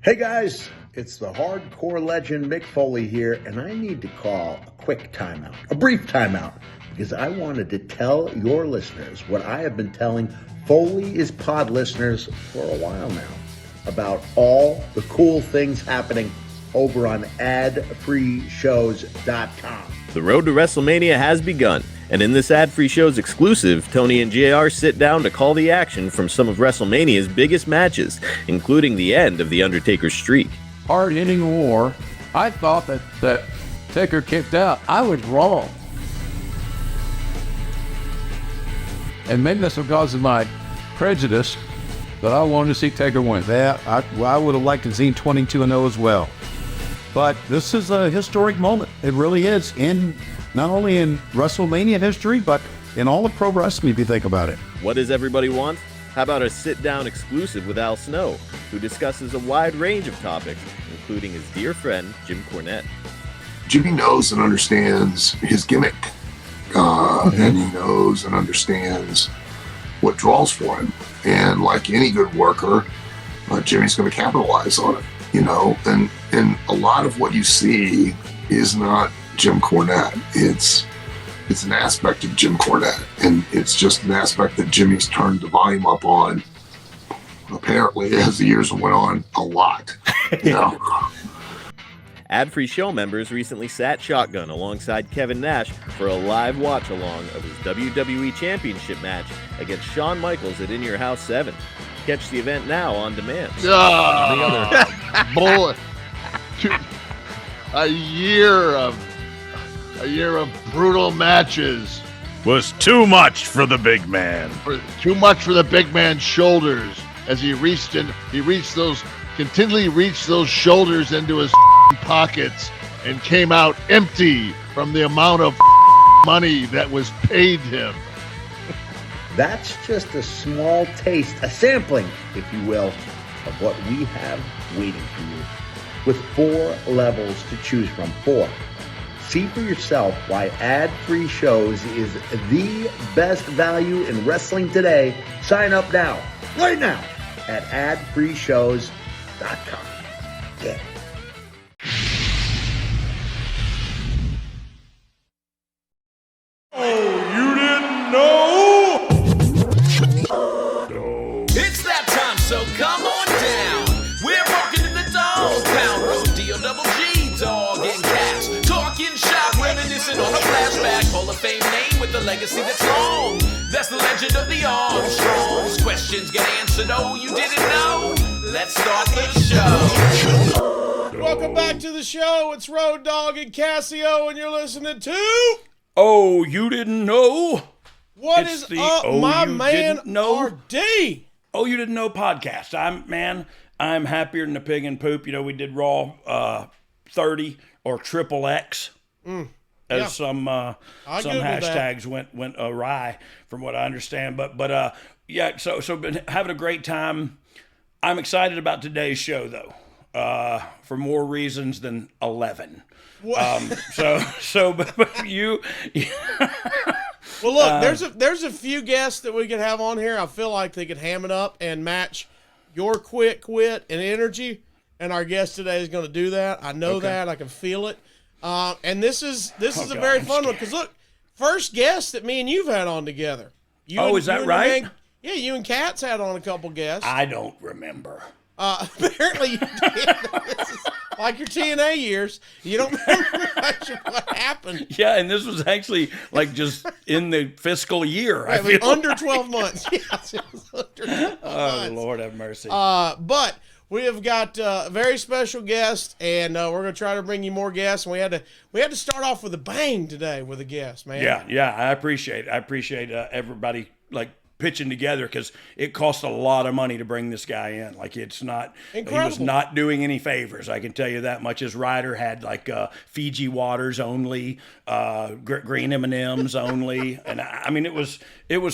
Hey guys, it's the hardcore legend Mick Foley here, and I need to call a quick timeout, a brief timeout, because I wanted to tell your listeners what I have been telling Foley is Pod listeners for a while now about all the cool things happening over on adfreeshows.com. The road to WrestleMania has begun, and in this ad-free show's exclusive, Tony and JR sit down to call the action from some of WrestleMania's biggest matches, including the end of The Undertaker's streak. Hard-hitting war. I thought that Taker kicked out. I was wrong. And maybe that's because of my prejudice that I wanted to see Taker win. Yeah, I would have liked to see 22-0 as well. But this is a historic moment. It really is, not only in WrestleMania history, but in all of pro wrestling, if you think about it. What does everybody want? How about a sit-down exclusive with Al Snow, who discusses a wide range of topics, including his dear friend, Jim Cornette. Jimmy knows and understands his gimmick, and he knows and understands what draws for him. And like any good worker, Jimmy's going to capitalize on it, you know. And a lot of what you see is not Jim Cornette. It's an aspect of Jim Cornette, and it's just an aspect that Jimmy's turned the volume up on, apparently, as the years went on, a lot, you know. Ad-free show members recently sat shotgun alongside Kevin Nash for a live watch-along of his WWE Championship match against Shawn Michaels at In Your House 7. Catch the event now on demand. Bullet. A year of brutal matches. Was too much for the big man. Too much for the big man's shoulders as he continually reached those shoulders into his pockets and came out empty from the amount of money that was paid him. That's just a small taste, a sampling, if you will, of what we have waiting for you. With 4 levels to choose from. 4. See for yourself why ad-free shows is the best value in wrestling today. Sign up now, right now, at adfreeshows.com. Yeah. It's that time, so come on down. We're walking in the dog's pound. Road D-O-double-G, Dogg and Casio. Talking shop, reminiscing on a flashback. Hall of Fame name with a legacy that's long. That's the legend of the Armstrongs. Questions get answered, oh, you didn't know? Let's start the show. Welcome back to the show. It's Road Dogg and Casio, and you're listening to... Oh, you didn't know? What is up, my man, RD? Oh, you didn't know podcast. I'm happier than a pig in poop. You know, we did Raw 30 or Triple X. As some hashtags went awry from what I understand. But yeah, so been having a great time. I'm excited about today's show though, for more reasons than 11. But you. Well, look, there's a few guests that we could have on here. I feel like they could ham it up and match your quick wit and energy. And our guest today is going to do that. I know that. I can feel it. And this is a very fun one because look, first guest that me and you've had on together. Is that right? Yeah, you and Kat's had on a couple guests. I don't remember. Apparently you did. This is like your TNA years. You don't remember much of what happened. Yeah, and this was actually like just in the fiscal year. Yeah, it was under 12 months. Yes, it was under 12 months. Lord have mercy. But we have got a very special guest, and we're going to try to bring you more guests. And we had to start off with a bang today with a guest, man. Yeah, I appreciate everybody like pitching together because it costs a lot of money to bring this guy in. Like it's not, incredible. He was not doing any favors. I can tell you that much. His rider had like Fiji waters only, green M&Ms only, and I mean it was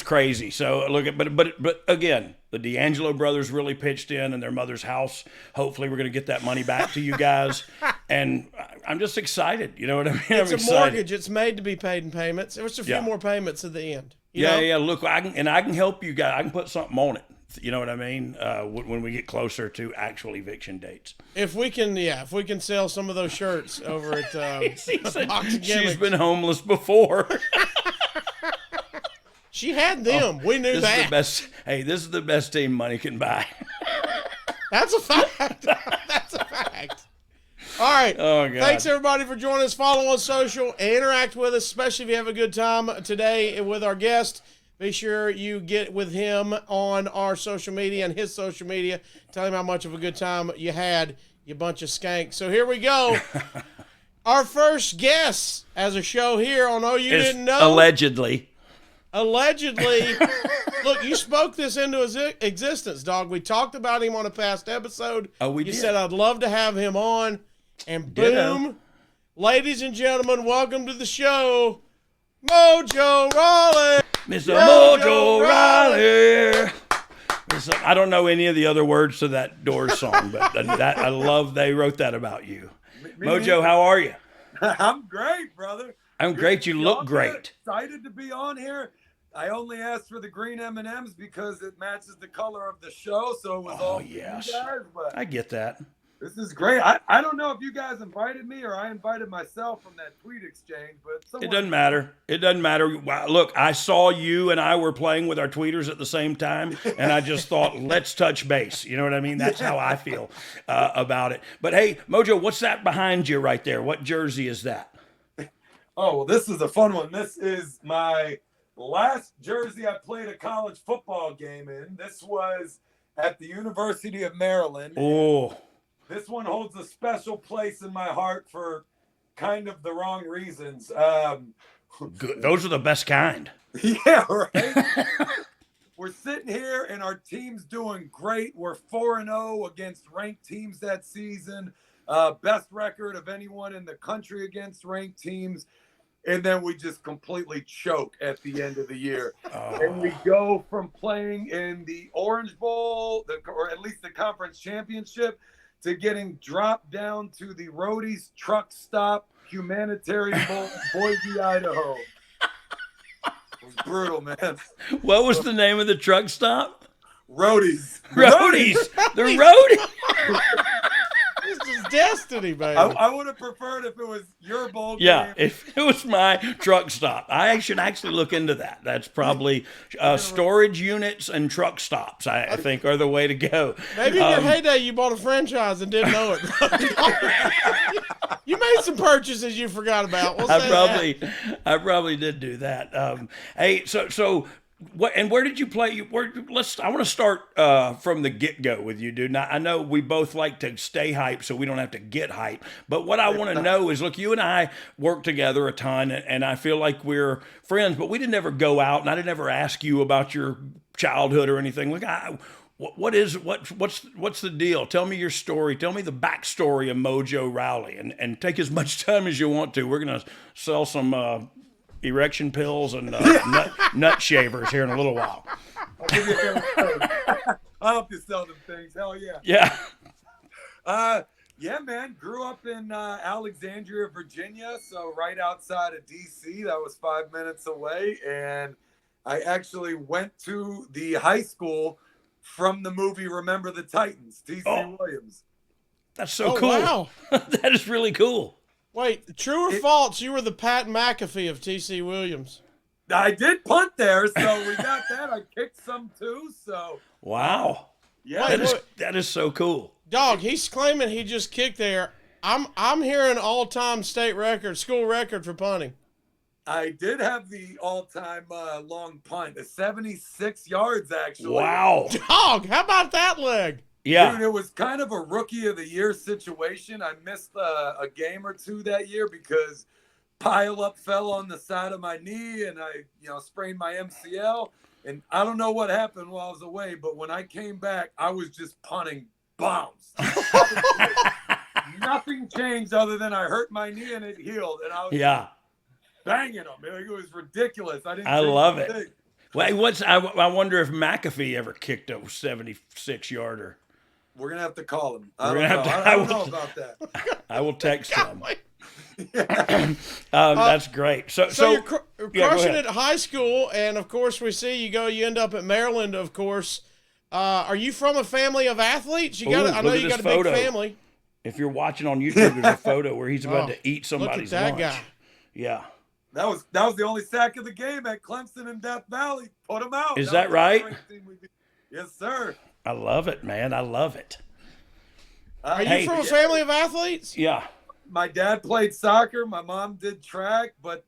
crazy. So look at but again, the D'Angelo brothers really pitched in their mother's house. Hopefully, we're going to get that money back to you guys, and I'm just excited. You know what I mean? It's a mortgage. It's made to be paid in payments. There's a few more payments at the end. You know? Yeah. Look, I can help you guys. I can put something on it You know what I mean? When we get closer to actual eviction dates. If we can sell some of those shirts over at Box of She's Gimmicks. been homeless before. She had them. We knew This that. is the best. Hey, this is the best team money can buy. That's a fact. That's a fact. All right. Oh, God. Thanks, everybody, for joining us. Follow on social. Interact with us, especially if you have a good time today with our guest. Be sure you get with him on our social media and his social media. Tell him how much of a good time you had, you bunch of skanks. So here we go. Our first guest as a show here on Oh You Didn't Know. Allegedly. Look, you spoke this into his existence, dog. We talked about him on a past episode. Oh, we You did. said, I'd love to have him on. And Ditto. boom. Ladies and gentlemen, welcome to the show, Mojo Rawley. Mr. Mojo Rawley. I don't know any of the other words to that Doors song, but that I love they wrote that about you. Mojo, how are you? I'm great, brother. I'm great. You look great. Excited to be on here. I only asked for the green M&Ms because it matches the color of the show, so it was all for yes. you guys. But I get that. this is great. I don't know if you guys invited me or I invited myself from that tweet exchange, but It doesn't matter. It doesn't matter. Wow, look, I saw you and I were playing with our tweeters at the same time, and I just thought, let's touch base. You know what I mean? That's how I feel about it. But hey, Mojo, what's that behind you right there? What jersey is that? Oh, well, this is a fun one. This is my last jersey I played a college football game in. This was at the University of Maryland. Oh. This one holds a special place in my heart for kind of the wrong reasons. Good. Those are the best kind. Yeah, right? We're sitting here and our team's doing great. We're 4-0 against ranked teams that season. Best record of anyone in the country against ranked teams. And then we just completely choke at the end of the year. And we go from playing in the Orange Bowl, or at least the conference championship, to getting dropped down to the Roadies Truck Stop Humanitarian Bowl in Boise, Idaho. It was brutal, man. What was the name of the truck stop? Roadies. Roadies. The Roadies. This is destiny, baby. I would have preferred if it was your bowl game. Yeah, if it was my truck stop. I should actually look into that. That's probably storage units and truck stops, I think, are the way to go. Maybe in your heyday you bought a franchise and didn't know it. You made some purchases you forgot about. We'll say I probably did do that. Hey, so what? And where did you play? I want to start from the get-go with you, dude. Now, I know we both like to stay hype, so we don't have to get hype. But what I want to know is, look, you and I work together a ton, and I feel like we're friends. But we didn't ever go out, and I didn't ever ask you about your childhood or anything. Look, what's the deal? Tell me your story. Tell me the backstory of Mojo Rawley, and take as much time as you want to. We're gonna sell some erection pills and nut shavers here in a little while. I'll give you a I'll help you sell them things. Hell yeah. Yeah. Yeah, man. Grew up in Alexandria, Virginia, so right outside of D.C. That was 5 minutes away, and I actually went to the high school from the movie Remember the Titans, T.C. Williams. That's so cool. Wow. That is really cool. Wait, true or false? You were the Pat McAfee of T.C. Williams. I did punt there, so we got that. I kicked some too, so. Wow. Yeah. That is so cool. Dog, he's claiming he just kicked there. I'm hearing all-time state record, school record for punting. I did have the all-time long punt, 76 yards actually. Wow. Dog, how about that leg? Yeah. Dude, it was kind of a rookie of the year situation. I missed a game or two that year because pile up fell on the side of my knee and I, sprained my MCL. And I don't know what happened while I was away, but when I came back, I was just punting bombs. Nothing changed other than I hurt my knee and it healed. And I was banging them. It was ridiculous. I love it. Well, I wonder if McAfee ever kicked a 76-yarder. We're going to have to call him. I don't know about that. I will text him. That's great. So you're crushing it at high school, and of course we see you end up at Maryland, of course. Are you from a family of athletes? You got. I know you got a photo. big family. If you're watching on YouTube, there's a photo where he's about to eat somebody's look at that lunch. guy. Yeah. That was the only sack of the game at Clemson and Death Valley. Put him out. Is that right? Yes, sir. I love it, man. I love it. Are you from a family of athletes? Yeah. My dad played soccer. My mom did track, but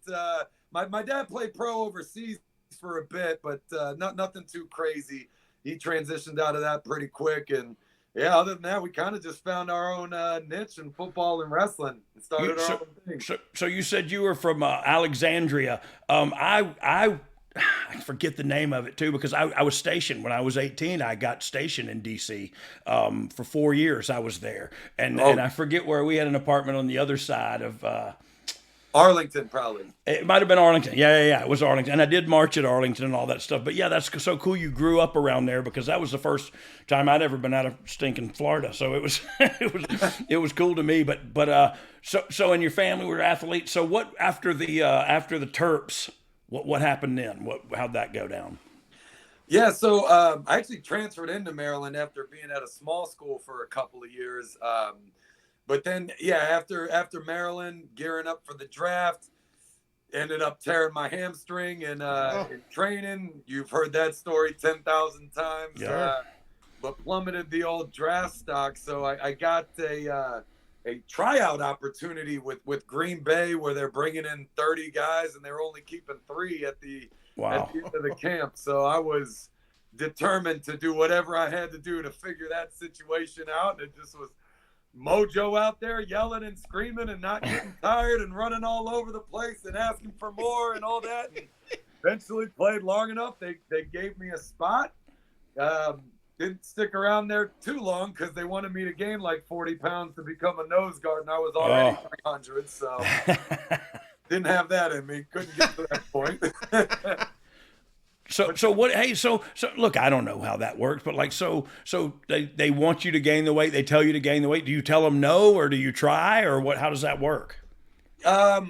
my dad played pro overseas for a bit, but nothing too crazy. He transitioned out of that pretty quick, and yeah, other than that, we kind of just found our own niche in football and wrestling and started our own thing. So you said you were from Alexandria. I forget the name of it too, because I was stationed when I was 18. I got stationed in DC for 4 years. I was there, and I forget where. We had an apartment on the other side of Arlington, probably. It might have been Arlington. Yeah. It was Arlington, and I did march at Arlington and all that stuff. But yeah, that's so cool. You grew up around there, because that was the first time I'd ever been out of stinking Florida. So it was it was cool to me. But so in your family were athletes. So what after the Terps? What happened then? How'd that go down? Yeah, so I actually transferred into Maryland after being at a small school for a couple of years. But then, yeah, after Maryland, gearing up for the draft, ended up tearing my hamstring in training. You've heard that story 10,000 times. Yeah. But plummeted the old draft stock. So I got a tryout opportunity with Green Bay, where they're bringing in 30 guys and they're only keeping 3 at the end of the camp. So I was determined to do whatever I had to do to figure that situation out. And it just was Mojo out there yelling and screaming and not getting tired and running all over the place and asking for more and all that. And eventually played long enough. They gave me a spot. Didn't stick around there too long because they wanted me to gain like 40 pounds to become a nose guard, and I was already 300, so didn't have that in me. Couldn't get to that point. So what? Hey, so look, I don't know how that works, but like, so they want you to gain the weight. They tell you to gain the weight. Do you tell them no, or do you try, or what? How does that work? I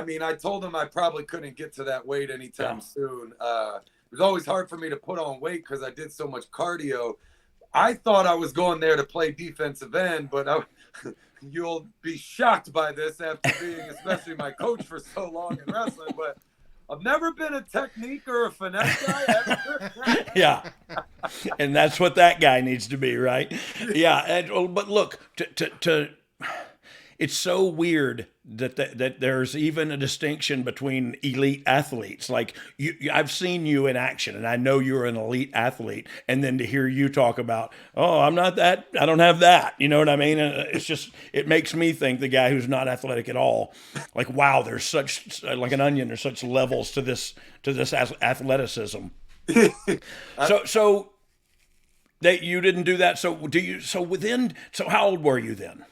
mean, I told them I probably couldn't get to that weight anytime soon. It was always hard for me to put on weight because I did so much cardio. I thought I was going there to play defensive end, but you'll be shocked by this after being especially my coach for so long in wrestling, but I've never been a technique or a finesse guy ever. Yeah. And that's what that guy needs to be, right? Yeah. But look, it's so weird that there's even a distinction between elite athletes. Like I've seen you in action, and I know you're an elite athlete. And then to hear you talk about, I'm not that, I don't have that. You know what I mean? It's just, it makes me think the guy who's not athletic at all, like, wow, there's such, like an onion, there's such levels to this athleticism. So that you didn't do that. So how old were you then?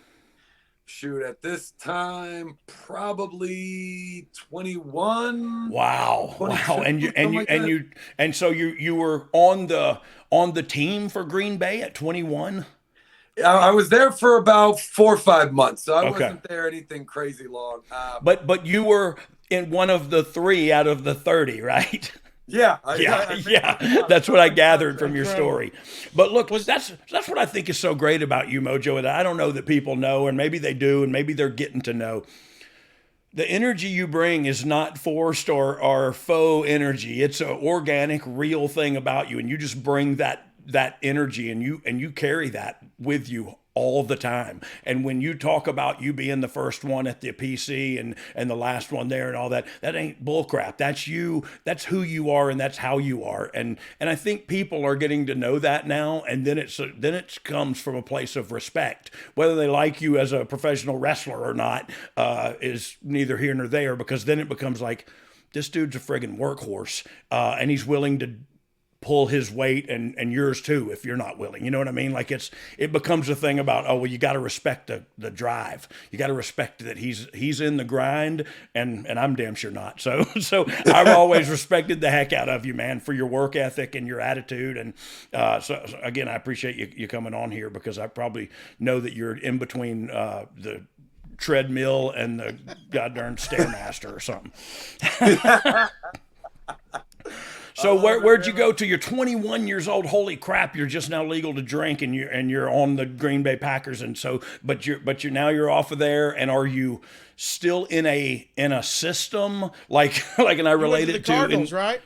Shoot, at this time, probably 21. Wow. And so you were on the team for Green Bay at 21? I was there for about 4 or 5 months, so I wasn't there anything crazy long. But you were in one of the 3 out of the 30, right? Yeah. That's what I gathered from your story. But look, that's what I think is so great about you, Mojo, and I don't know that people know, and maybe they do, and maybe they're getting to know. The energy you bring is not forced or faux energy. It's an organic, real thing about you, and you just bring that energy, and you carry that with you all the time. And when you talk about you being the first one at the PC and the last one there and all that ain't bullcrap. That's you. That's who you are, and that's how you are. And I think people are getting to know that now. And then it comes from a place of respect. Whether they like you as a professional wrestler or not is neither here nor there, because then it becomes like, this dude's a friggin' workhorse, and he's willing to pull his weight and yours too if you're not willing. You know what I mean? Like it becomes a thing about, you got to respect the drive. You got to respect that he's in the grind, and I'm damn sure not. So I've always respected the heck out of you, man, for your work ethic and your attitude. And so again, I appreciate you coming on here, because I probably know that you're in between the treadmill and the goddamn Stairmaster or something. So where'd you go to? You're 21 years old. Holy crap! You're just now legal to drink, and you're on the Green Bay Packers, and so but you're off of there. And are you still in a system like and I related to the Cardinals, right?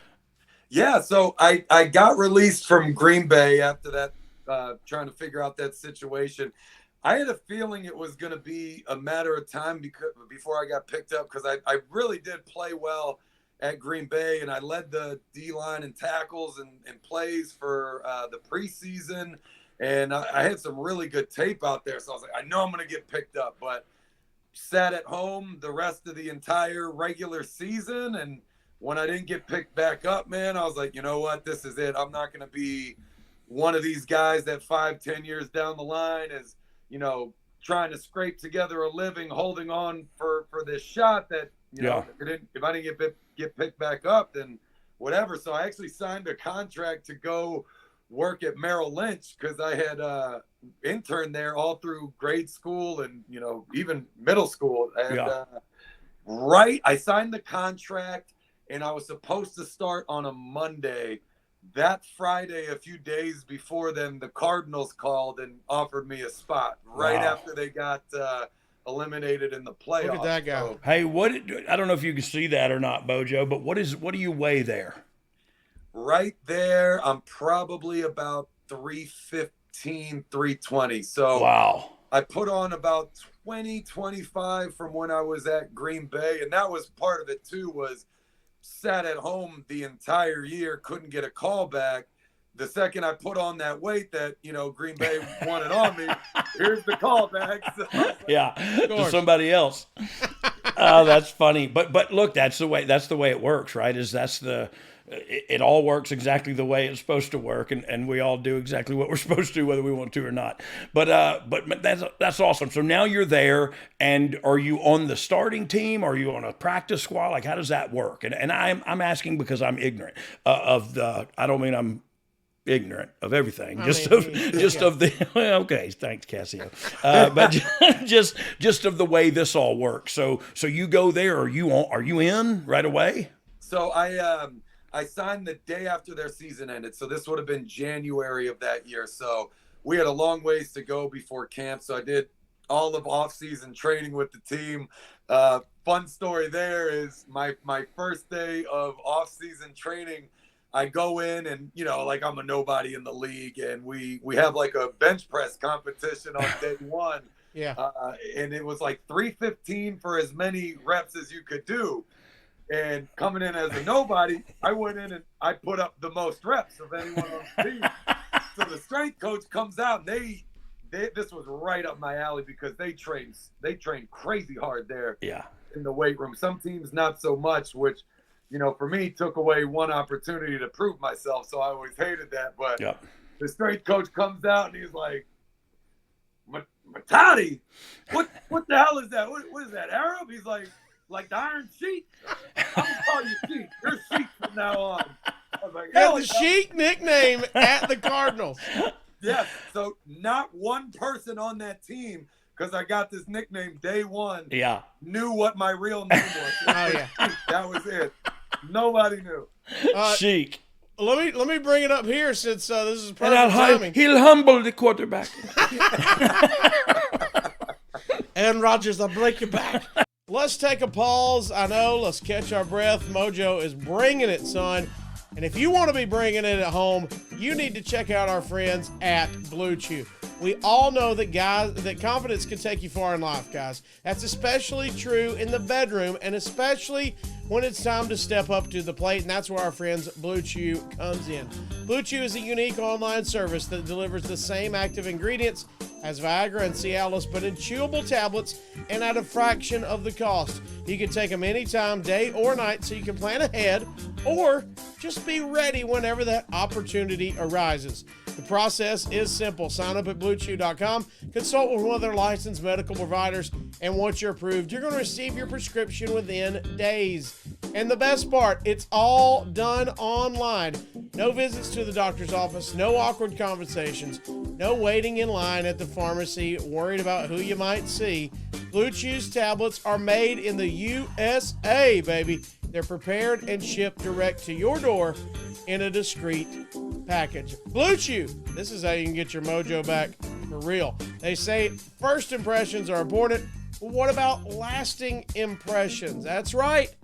Yeah. So I got released from Green Bay after that, trying to figure out that situation. I had a feeling it was going to be a matter of time before I got picked up, because I really did play well at Green Bay, and I led the D-line in tackles and plays for the preseason, and I had some really good tape out there. So I was like, I know I'm going to get picked up, but sat at home the rest of the entire regular season, and when I didn't get picked back up, man, I was like, you know what, this is it. I'm not going to be one of these guys that 5-10 years down the line is, trying to scrape together a living, holding on for this shot that, if I didn't get picked back up, then whatever. So I actually signed a contract to go work at Merrill Lynch, because I had interned there all through grade school and, even middle school. And I signed the contract, and I was supposed to start on a Monday. That Friday, a few days before then, the Cardinals called and offered me a spot after they got eliminated in the playoffs. Look at that guy. So, hey, I don't know if you can see that or not, Mojo, but what do you weigh there? Right there, I'm probably about 315, 320. So wow. I put on about 25 from when I was at Green Bay, and that was part of it too, was sat at home the entire year, couldn't get a call back. The second I put on that weight that, Green Bay wanted on me, here's the call back. So, to somebody else. Oh, that's funny. But look, that's the way it works, right? It all works exactly the way it's supposed to work, and we all do exactly what we're supposed to, whether we want to or not. But that's awesome. So now you're there, and are you on the starting team? Are you on a practice squad? Like, how does that work? And I'm asking because I'm ignorant of the. I don't mean I'm ignorant of everything. Of the. Okay, thanks, Casio. But just of the way this all works. So you go there. Are you in right away? So I signed the day after their season ended. So this would have been January of that year. So we had a long ways to go before camp. So I did all of off-season training with the team. Fun story there is my first day of off-season training, I go in and, like I'm a nobody in the league. And we have like a bench press competition on day one. Yeah. And it was like 315 for as many reps as you could do. And coming in as a nobody, I went in and I put up the most reps of anyone on the team. So the strength coach comes out, and this was right up my alley, because they train crazy hard there in the weight room. Some teams not so much, which, for me took away one opportunity to prove myself. So I always hated that. But the strength coach comes out and he's like, Muhtadi, what the hell is that? What is that, Arab? He's like the Iron Sheik? I'm going to call you Sheik. You're Sheik from now on. I was like, the Sheik nickname at the Cardinals. Yeah, so not one person on that team, because I got this nickname day one, knew what my real name was. That was it. Nobody knew. Sheik. Let me bring it up here, since this is perfect timing. He'll humble the quarterback. Aaron Rodgers, I'll break your back. Let's take a pause. I know. Let's catch our breath. Mojo is bringing it, son. And if you want to be bringing it at home, you need to check out our friends at Blue Chew. We all know that confidence can take you far in life, guys. That's especially true in the bedroom, and especially when it's time to step up to the plate, and that's where our friends Blue Chew comes in. Blue Chew is a unique online service that delivers the same active ingredients as Viagra and Cialis, but in chewable tablets and at a fraction of the cost. You can take them anytime, day or night, so you can plan ahead or just be ready whenever that opportunity arises. The process is simple. Sign up at BlueChew.com, consult with one of their licensed medical providers, and once you're approved, you're going to receive your prescription within days. And the best part, it's all done online. No visits to the doctor's office, no awkward conversations, no waiting in line at the pharmacy, worried about who you might see. Blue Chew's tablets are made in the USA, baby. They're prepared and shipped direct to your door in a discreet package. Blue Chew, this is how you can get your mojo back for real. They say first impressions are important. Well, what about lasting impressions? That's right.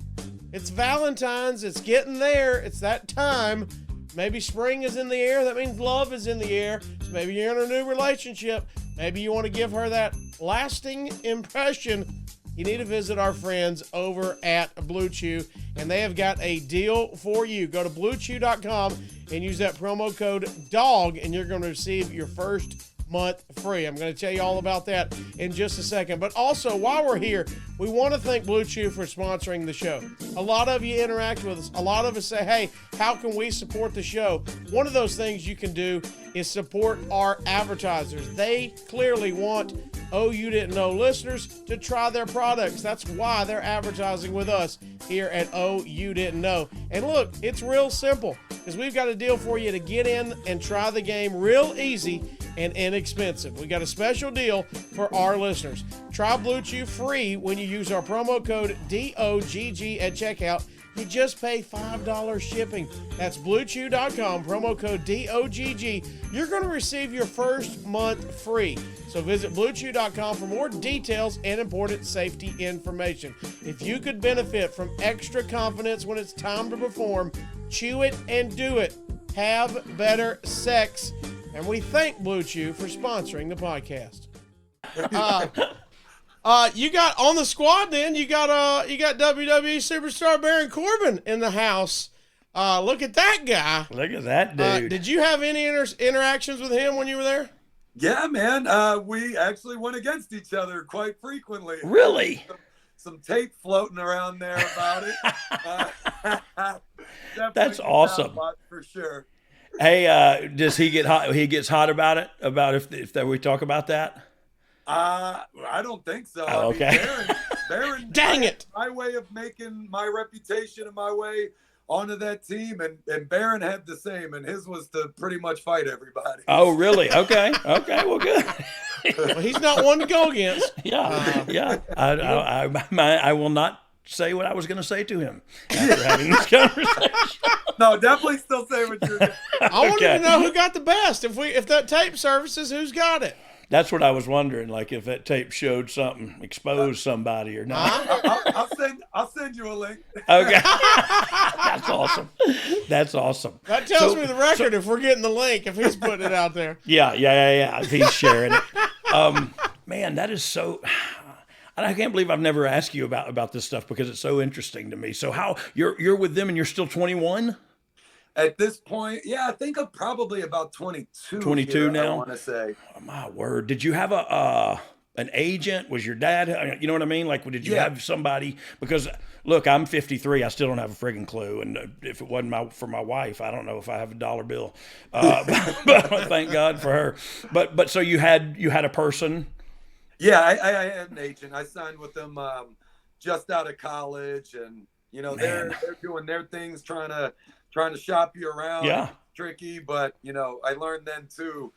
It's Valentine's. It's getting there. It's that time. Maybe spring is in the air. That means love is in the air. So maybe you're in a new relationship. Maybe you want to give her that lasting impression. You need to visit our friends over at Blue Chew, and they have got a deal for you. Go to bluechew.com and use that promo code DOG, and you're going to receive your first month free. I'm going to tell you all about that in just a second. But also, while we're here, we want to thank Blue Chew for sponsoring the show. A lot of you interact with us. A lot of us say, hey, how can we support the show? One of those things you can do is support our advertisers. They clearly want You Didn't Know listeners to try their products. That's why they're advertising with us here at You Didn't Know. And look, it's real simple, because we've got a deal for you to get in and try the game real easy and inexpensive. We got a special deal for our listeners. Try Blue Chew free when you use our promo code DOGG at checkout. You just pay $5 shipping. That's bluechew.com, promo code DOGG. You're going to receive your first month free. So visit bluechew.com for more details and important safety information. If you could benefit from extra confidence when it's time to perform, chew it and do it. Have better sex. And we thank Blue Chew for sponsoring the podcast. You got on the squad. Then you got WWE superstar Baron Corbin in the house. Look at that guy. Look at that dude. Did you have any interactions with him when you were there? Yeah, man. We actually went against each other quite frequently. Really? Some tape floating around there about it. That's awesome. For sure. Hey, does he get hot? He gets hot about it. About if we talk about that. I don't think so. Oh, okay. Baron, dang it! My way of making my reputation and my way onto that team, and Baron had the same, and his was to pretty much fight everybody. Oh, really? Okay. Well, good. Well, he's not one to go against. Yeah. I will not say what I was going to say to him after having this conversation. No, definitely still say what you're doing. I wanted to know who got the best. If that tape surfaces, who's got it? That's what I was wondering, like if that tape showed something, exposed somebody or not. I'll send you a link. Okay. That's awesome. That tells me the record if we're getting the link, if he's putting it out there. Yeah. If he's sharing it. Man, that is so... And I can't believe I've never asked you about this stuff because it's so interesting to me. So how you're with them and you're still 21? At this point, yeah, I think I'm probably about 22. 22 now? I want to say. Oh, my word. Did you have an agent? Was your dad, you know what I mean? Like, did you have somebody? Because, look, I'm 53. I still don't have a friggin' clue. And if it wasn't for my wife, I don't know if I have a dollar bill. But thank God for her. But so you had a person. Yeah, I had an agent. I signed with them just out of college, and they're doing their things, trying to shop you around. Yeah, tricky, but I learned then too.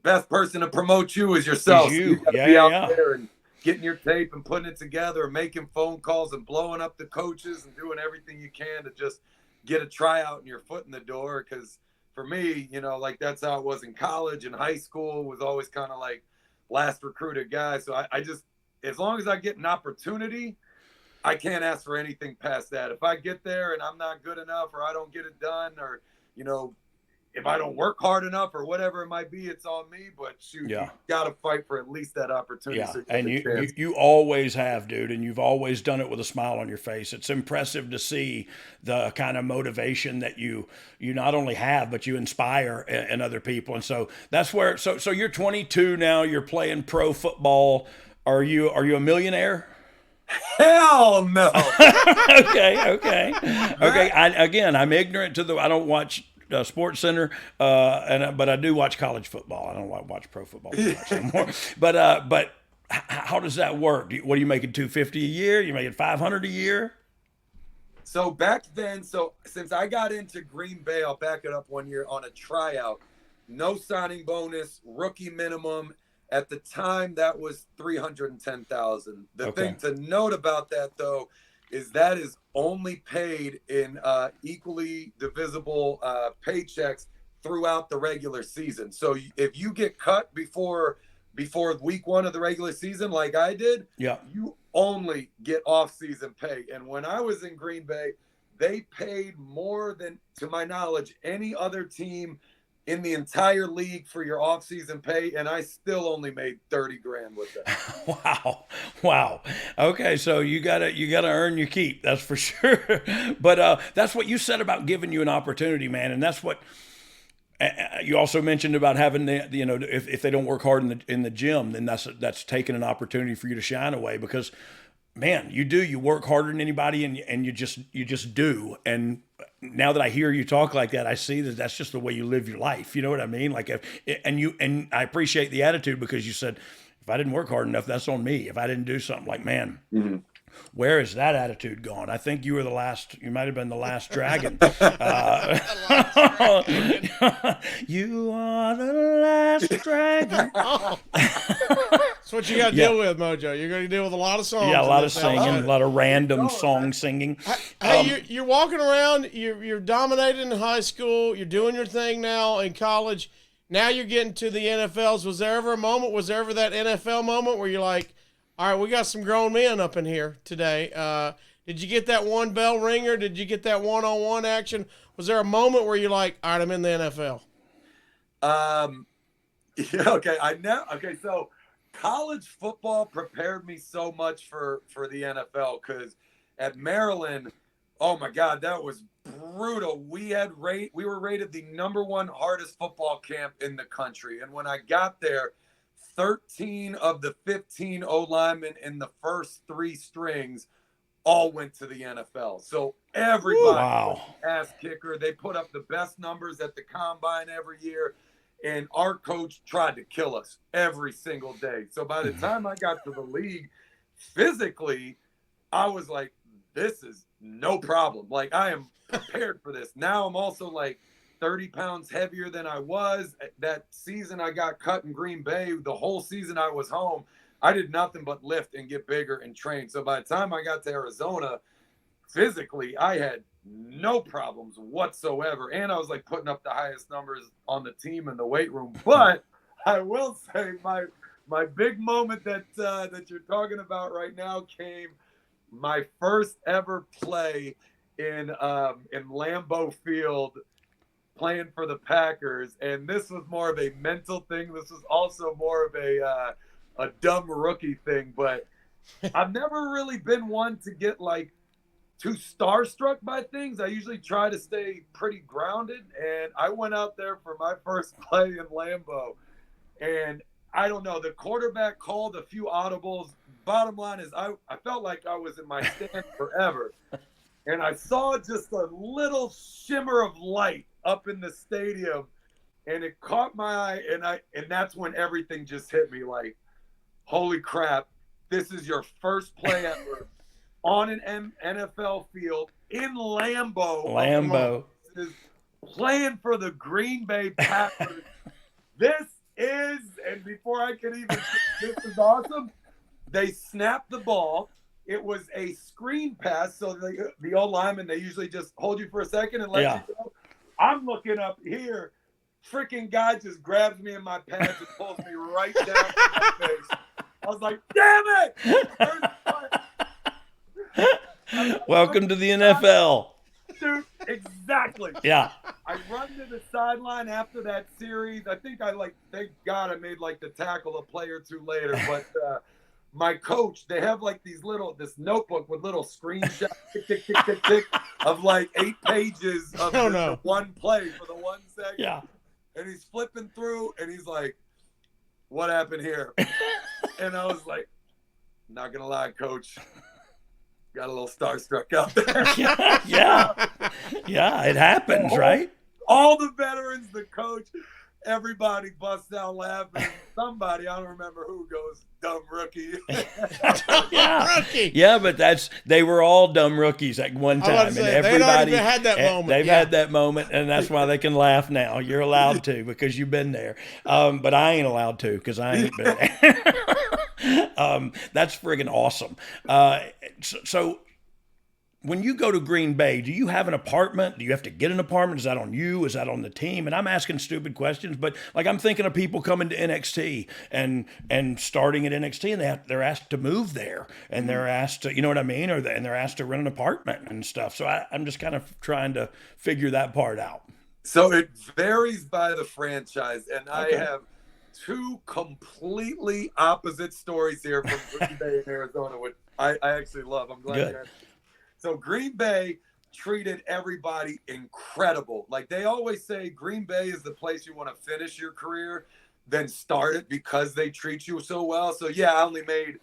Best person to promote you is yourself. You. So you gotta be out there and getting your tape and putting it together, and making phone calls and blowing up the coaches and doing everything you can to just get a tryout and your foot in the door. Because for me, like that's how it was in college and high school. Was always kind of like last recruited guy. So I just, as long as I get an opportunity, I can't ask for anything past that. If I get there and I'm not good enough, or I don't get it done, or, if I don't work hard enough or whatever it might be, it's on me. But shoot, you got to fight for at least that opportunity. Yeah, so and you always have, dude, and you've always done it with a smile on your face. It's impressive to see the kind of motivation that you not only have, but you inspire in other people. And so that's where. So you're 22 now. You're playing pro football. Are you a millionaire? Hell no. Okay. I'm ignorant to I don't watch Sports Center, but I do watch college football. I don't watch pro football too much anymore. But how does that work? What are you making? $250 a year? You making $500 a year? So back then, since I got into Green Bay, I'll back it up 1 year on a tryout, no signing bonus, rookie minimum. At the time, that was $310,000. The thing to note about that, though, is that is only paid in equally divisible paychecks throughout the regular season. So if you get cut before week 1 of the regular season, like I did, you only get off-season pay. And when I was in Green Bay, they paid more than, to my knowledge, any other team in the entire league for your off-season pay, and I still only made $30,000 with that. Wow. Okay, so you gotta earn your keep. That's for sure. But that's what you said about giving you an opportunity, man, and that's what. You also mentioned about having if they don't work hard in the gym, then that's taking an opportunity for you to shine away, because, man, you work harder than anybody, and you just do. And now that I hear you talk like that, I see that that's just the way you live your life. You know what I mean? Like, and I appreciate the attitude, because you said, if I didn't work hard enough, that's on me. If I didn't do something, like, man. Mm-hmm. Where is that attitude gone? I think you might have been the last dragon. You are the last dragon. That's what you got to deal with, Mojo. You're going to deal with a lot of songs. Yeah, a lot of singing, a lot of random song singing. Hey, you're walking around, you're dominating in high school, you're doing your thing now in college. Now you're getting to the NFLs. Was there ever that NFL moment where you're like, all right, we got some grown men up in here today. Did you get that one bell ringer? Did you get that one-on-one action? Was there a moment where you're like, all right, I'm in the NFL? Okay, so college football prepared me so much for the NFL, because at Maryland, oh my God, that was brutal. We were rated the #1 hardest football camp in the country. And when I got there, 13 of the 15 O-linemen in the first 3 strings all went to the NFL. So everybody, ass kicker, they put up the best numbers at the combine every year. And our coach tried to kill us every single day. So by the time I got to the league, physically, I was like, this is no problem. Like, I am prepared for this. Now I'm also like 30 pounds heavier than I was. That season I got cut in Green Bay, the whole season I was home, I did nothing but lift and get bigger and train. So by the time I got to Arizona, physically, I had no problems whatsoever. And I was like putting up the highest numbers on the team in the weight room. But I will say my big moment that you're talking about right now came my first ever play in Lambeau Field, playing for the Packers. And this was more of a mental thing. This was also more of a dumb rookie thing, but I've never really been one to get like too starstruck by things. I usually try to stay pretty grounded, and I went out there for my first play in Lambeau, and I don't know, the quarterback called a few audibles. Bottom line is I felt like I was in my stand forever, and I saw just a little shimmer of light up in the stadium, and it caught my eye, and that's when everything just hit me, like, holy crap, this is your first play ever on an NFL field in Lambeau. Playing for the Green Bay Packers. And before I could even, this is awesome. They snapped the ball. It was a screen pass, so the old lineman, they usually just hold you for a second and let you go. I'm looking up here. Freaking guy just grabs me in my pads and pulls me right down to my face. I was like, damn it! Welcome to the NFL. Dude, exactly. Yeah. I run to the sideline after that series. I think thank God I made like the tackle a play or two later. But my coach, they have like this notebook with little screenshots, tick, tick, tick, tick, tick, of like 8 pages of the one play for the 1 second. Yeah. And he's flipping through and he's like, what happened here? And I was like, not going to lie, coach. Got a little starstruck out there. Yeah, it happens, right? All the veterans, the coach, everybody busts out laughing. Somebody, I don't remember who, goes, dumb rookie. Yeah, but they were all dumb rookies at one time. And everybody had that moment. They've had that moment, and that's why they can laugh now. You're allowed to because you've been there. But I ain't allowed to because I ain't been there. That's friggin' awesome. So when you go to Green Bay, do you have an apartment? Do you have to get an apartment? Is that on you? Is that on the team? And I'm asking stupid questions, but like I'm thinking of people coming to NXT and starting at NXT, and they're asked to move there, and they're asked to, you know what I mean, and they're asked to rent an apartment and stuff. So I'm just kind of trying to figure that part out. So it varies by the franchise, and Okay. I have two completely opposite stories here from Green Bay and Arizona, which I actually love. I'm glad Good. you asked. So Green Bay treated everybody incredible. Like they always say, Green Bay is the place you want to finish your career, then start it because they treat you so well. So yeah, I only made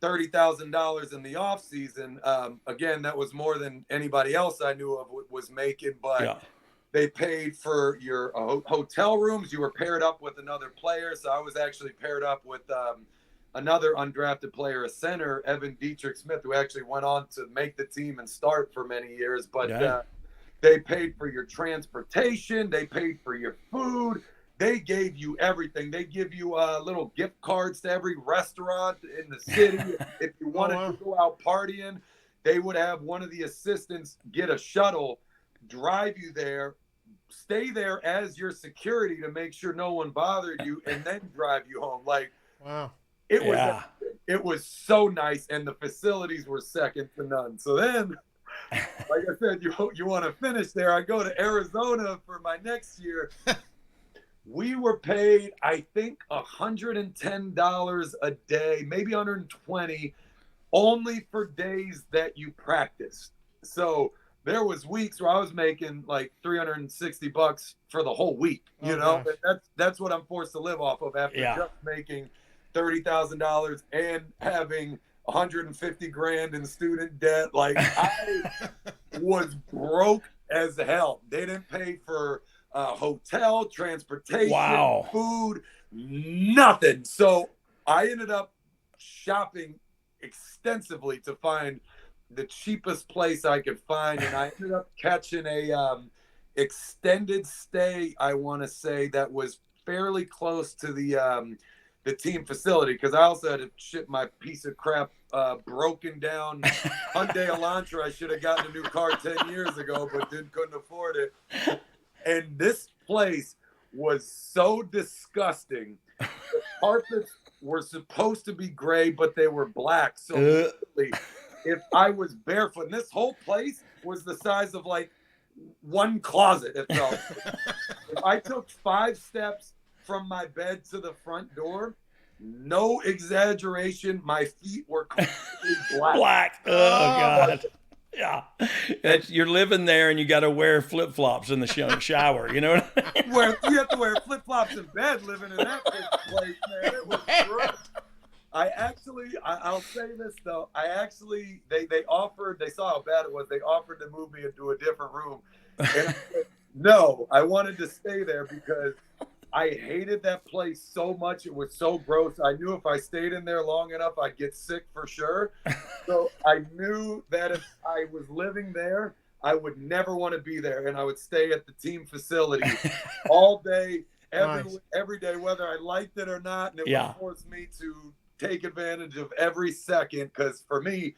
$30,000 in the off season. Again, that was more than anybody else I knew of was making, but Yeah. they paid for your hotel rooms. You were paired up with another player. So I was actually paired up with another undrafted player, a center, Evan Dietrich Smith, who actually went on to make the team and start for many years. But Yeah. they paid for your transportation. They paid for your food. They gave you everything. They give you little gift cards to every restaurant in the city. If you wanted to go out partying, they would have one of the assistants get a shuttle, drive you there, stay there as your security to make sure no one bothered you, and then drive you home. Like, wow. It was so nice, and the facilities were second to none. So then, like I said, you want to finish there. I go to Arizona for my next year. We were paid, I think, $110 a day, maybe $120, only for days that you practiced. So there was weeks where I was making like $360 for the whole week. You know, that's what I'm forced to live off of after just making $30,000 and having 150 grand in student debt. Like I was broke as hell. They didn't pay for hotel, transportation, food, nothing. So I ended up shopping extensively to find the cheapest place I could find, and I ended up catching a extended stay, I want to say, that was fairly close to the team facility, because I also had to ship my piece of crap broken down Hyundai Elantra. I should have gotten a new car 10 years ago, but couldn't afford it. And this place was so disgusting. The carpets were supposed to be gray, but they were black. So if I was barefoot, and this whole place was the size of like one closet, it felt. If I took 5 steps from my bed to the front door, no exaggeration, my feet were completely black. Oh, God. Yeah. You're living there and you got to wear flip-flops in the shower. You know what I mean? You have to wear flip-flops in bed living in that place, man. It was great. I'll say this though. They offered, they saw how bad it was. They offered to move me into a different room. And I said, no, I wanted to stay there because I hated that place so much. It was so gross. I knew if I stayed in there long enough, I'd get sick for sure. So I knew that if I was living there, I would never want to be there. And I would stay at the team facility all day, every day, whether I liked it or not. And it would force me to take advantage of every second. Because for me,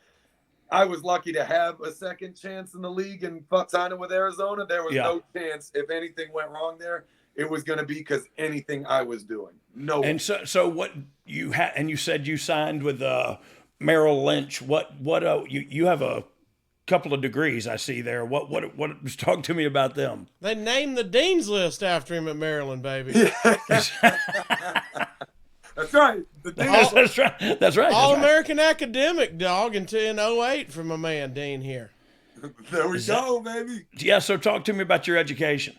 I was lucky to have a second chance in the league and signing with Arizona. There was no chance if anything went wrong there. It was going to be because anything I was doing. No. And so what you had, and you said you signed with Merrill Lynch. What you have a couple of degrees I see there. What talk to me about them. They named the dean's list after him at Maryland, baby. That's right. That's right. All-American academic, dog, in 08 from my man Dean here. There we go, baby. Yeah. So talk to me about your education.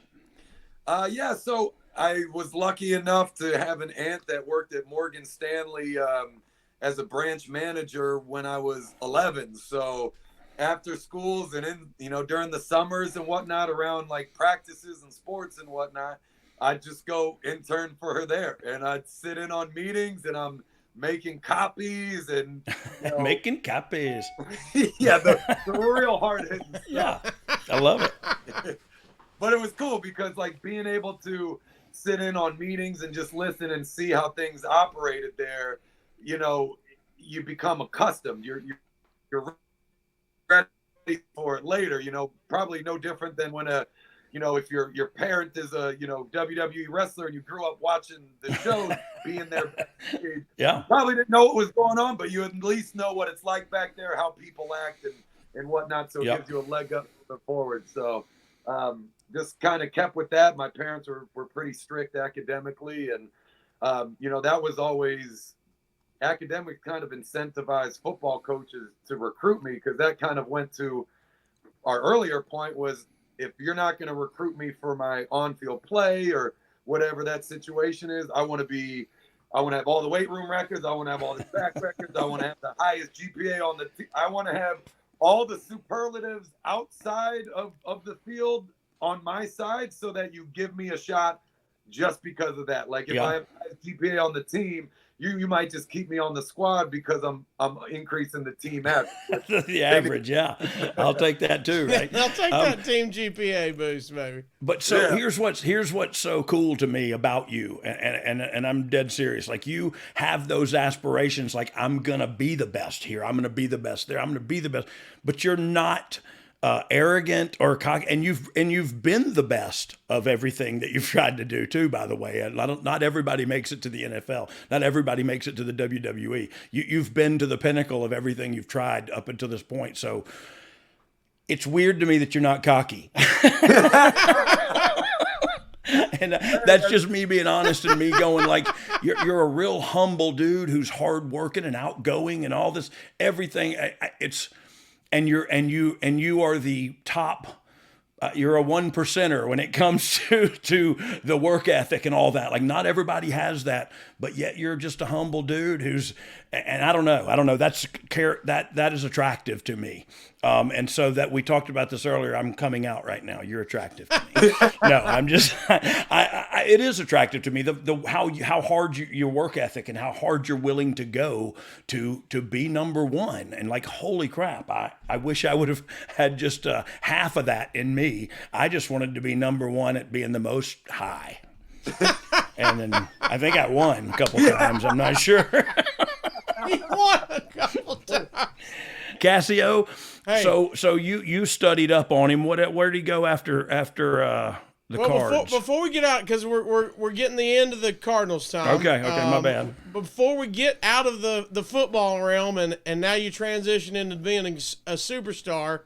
So I was lucky enough to have an aunt that worked at Morgan Stanley as a branch manager when I was 11. So after schools and during the summers and whatnot, around like practices and sports and whatnot, I'd just go intern for her there, and I'd sit in on meetings, and I'm making copies and making copies. the real hard hitting stuff. Yeah, I love it. But it was cool because like being able to sit in on meetings and just listen and see how things operated there, you become accustomed. You're ready for it later, probably no different than when if your parent is a, WWE wrestler and you grew up watching the show, being there, yeah, probably didn't know what was going on, but you at least know what it's like back there, how people act and whatnot. So it gives you a leg up moving forward. So just kind of kept with that. My parents were pretty strict academically. And, that was always academic kind of incentivized football coaches to recruit me, because that kind of went to our earlier point was, if you're not going to recruit me for my on-field play or whatever that situation is, I want to have all the weight room records. I want to have all the track records. I want to have the highest GPA on the team. I want to have all the superlatives outside of the field on my side, so that you give me a shot just because of that. Like if I have the highest GPA on the team, you might just keep me on the squad because I'm increasing the team average. The average, yeah. I'll take that too, right? I'll take that team GPA boost, baby. But so here's what's so cool to me about you, and I'm dead serious. Like, you have those aspirations, like, I'm gonna be the best here, I'm gonna be the best there, I'm gonna be the best. But you're not arrogant or cocky, and you've been the best of everything that you've tried to do too, by the way. Not everybody makes it to the NFL. Not everybody makes it to the WWE. You've been to the pinnacle of everything you've tried up until this point. So it's weird to me that you're not cocky. And that's just me being honest and me going, like, you're a real humble dude who's hardworking and outgoing and all this, everything. And you are the top. You're a 1%er when it comes to the work ethic and all that. Like, not everybody has that, but yet you're just a humble dude who's. And I don't know. That is attractive to me. And so that we talked about this earlier. I'm coming out right now. You're attractive to me. No, I'm just. It is attractive to me. How hard your work ethic and how hard you're willing to go to be number one. And like, holy crap! I wish I would have had just half of that in me. I just wanted to be number one at being the most high. And then I think I won a couple times. I'm not sure. He won a couple times. Casio, hey. So you studied up on him. Where did he go after the Cards? Before we get out, because we're getting the end of the Cardinals time. Okay, my bad. Before we get out of the football realm and now you transition into being a superstar,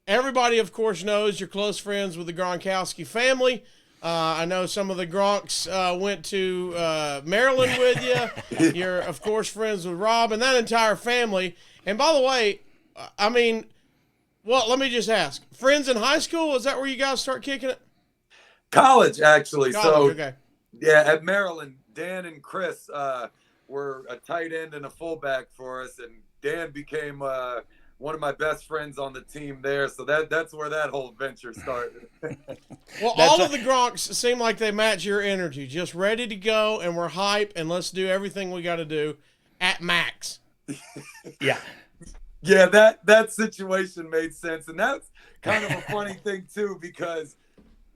everybody, of course, knows you're close friends with the Gronkowski family. I know some of the Gronks went to Maryland with you. You're, of course, friends with Rob and that entire family. And by the way, let me just ask. Friends in high school, is that where you guys start kicking it? College, actually. Okay. Yeah, at Maryland, Dan and Chris were a tight end and a fullback for us, and Dan became one of my best friends on the team there. So that's where that whole venture started. Well, all of the Gronks seem like they match your energy, just ready to go, and we're hype, and let's do everything we got to do at max. Yeah. Yeah, that situation made sense. And that's kind of a funny thing too, because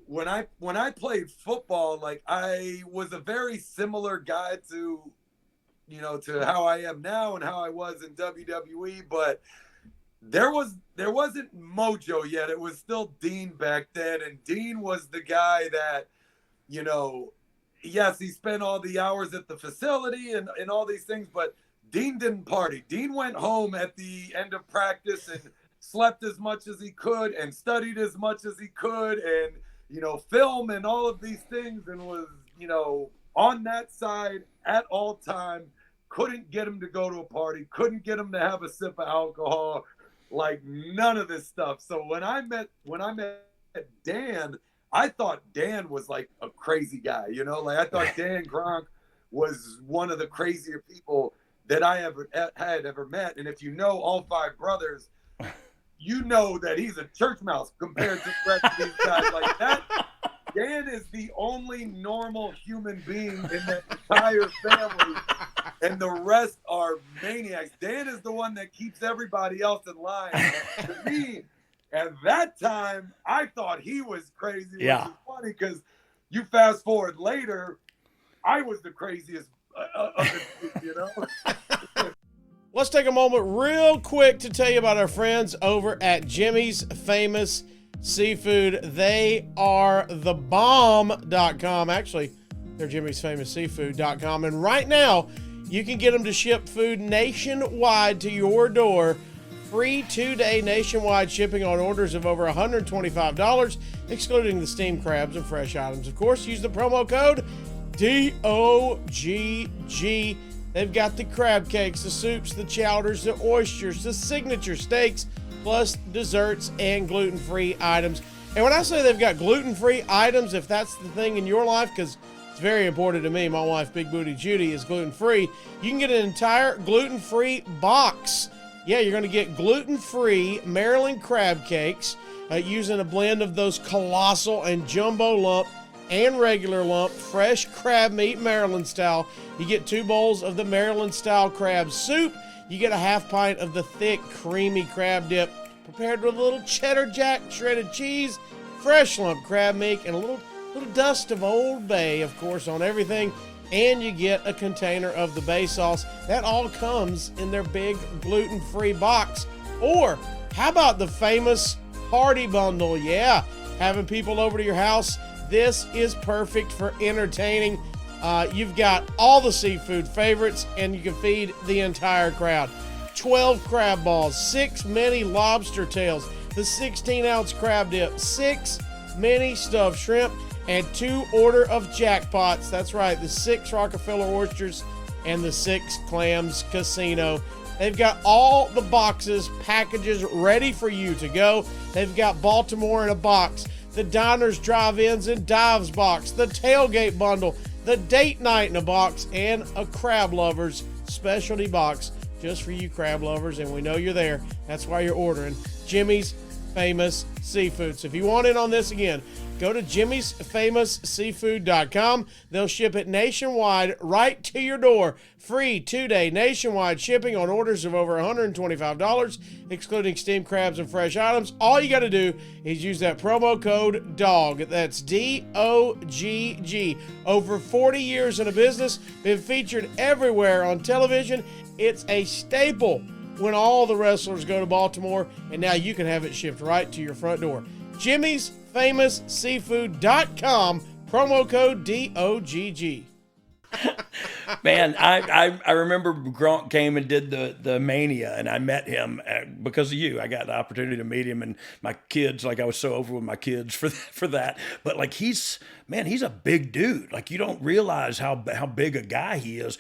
when I played football, like, I was a very similar guy to how I am now and how I was in WWE, but there wasn't Mojo yet. It was still Dean back then, and Dean was the guy that, yes, he spent all the hours at the facility and all these things, but Dean didn't party. Dean went home at the end of practice and slept as much as he could and studied as much as he could and, film and all of these things, and was, on that side at all time. Couldn't get him to go to a party. Couldn't get him to have a sip of alcohol. Like, none of this stuff. So when I met Dan, I thought Dan was like a crazy guy, like, I thought Dan Gronk was one of the crazier people that I had ever met. And if you know all five brothers, you know that he's a church mouse compared to the rest of these guys. Like, that, Dan is the only normal human being in the entire family, and the rest are maniacs. Dan is the one that keeps everybody else in line. To me, at that time, I thought he was crazy, which is funny, because you fast forward later, I was the craziest of the group, Let's take a moment real quick to tell you about our friends over at Jimmy's Famous Seafood. They are thebomb.com. Actually, they're jimmysfamousseafood.com. And right now, you can get them to ship food nationwide to your door. Free 2-day nationwide shipping on orders of over $125, excluding the steamed crabs and fresh items. Of course, use the promo code DOGG. They've got the crab cakes, the soups, the chowders, the oysters, the signature steaks, plus desserts and gluten-free items. And when I say they've got gluten-free items, if that's the thing in your life, because it's very important to me, my wife, Big Booty Judy, is gluten-free, you can get an entire gluten-free box. Yeah, you're going to get gluten-free Maryland crab cakes using a blend of those colossal and jumbo lump and regular lump fresh crab meat Maryland style. You get 2 bowls of the Maryland style crab soup. You get a half pint of the thick creamy crab dip prepared with a little cheddar jack shredded cheese, fresh lump crab meat, and a little dust of Old Bay, of course, on everything. And you get a container of the bay sauce. That all comes in their big gluten-free box. Or how about the famous party bundle? Yeah, having people over to your house. This is perfect for entertaining. You've got all the seafood favorites, and you can feed the entire crowd. 12 crab balls, 6 mini lobster tails, the 16-ounce crab dip, 6 mini stuffed shrimp, and 2 order of jackpots. That's right, the 6 Rockefeller oysters and the 6 clams casino. They've got all the boxes, packages ready for you to go. They've got Baltimore in a box, the diners, drive-ins, and dives box, the tailgate bundle, the date night in a box, and a crab lovers specialty box just for you crab lovers, and we know you're there. That's why you're ordering Jimmy's Famous Seafood. So if you want in on this again, go to jimmysfamousseafood.com. They'll ship it nationwide right to your door. Free 2-day nationwide shipping on orders of over $125, excluding steamed crabs and fresh items. All you got to do is use that promo code DOGG. That's DOGG. Over 40 years in a business, been featured everywhere on television. It's a staple when all the wrestlers go to Baltimore, and now you can have it shipped right to your front door. jimmysfamousseafood.com, promo code DOGG. Man, I remember Gronk came and did the Mania, and I met him because of you. I got the opportunity to meet him, and my kids, like I was so over with my kids for that. But like he's a big dude. Like you don't realize how big a guy he is.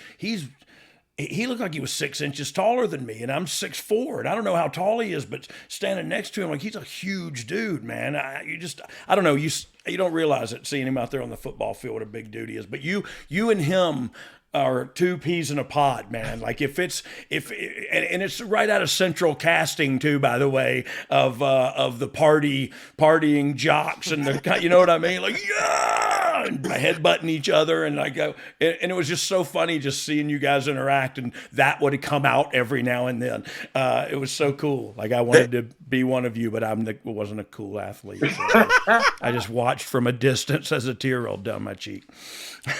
He looked like he was 6 inches taller than me, and I'm 6'4", and I don't know how tall he is, but standing next to him, like he's a huge dude, man. I don't know, you don't realize it seeing him out there on the football field what a big dude he is. But you and him are 2 peas in a pod, man. Like and it's right out of Central Casting too, by the way, of the partying jocks and the, you know what I mean? Like, yeah, and headbutting each other, and and it was just so funny just seeing you guys interact, and that would come out every now and then. It was so cool. Like I wanted to be one of you, but wasn't a cool athlete. So I just watched from a distance as a tear rolled down my cheek.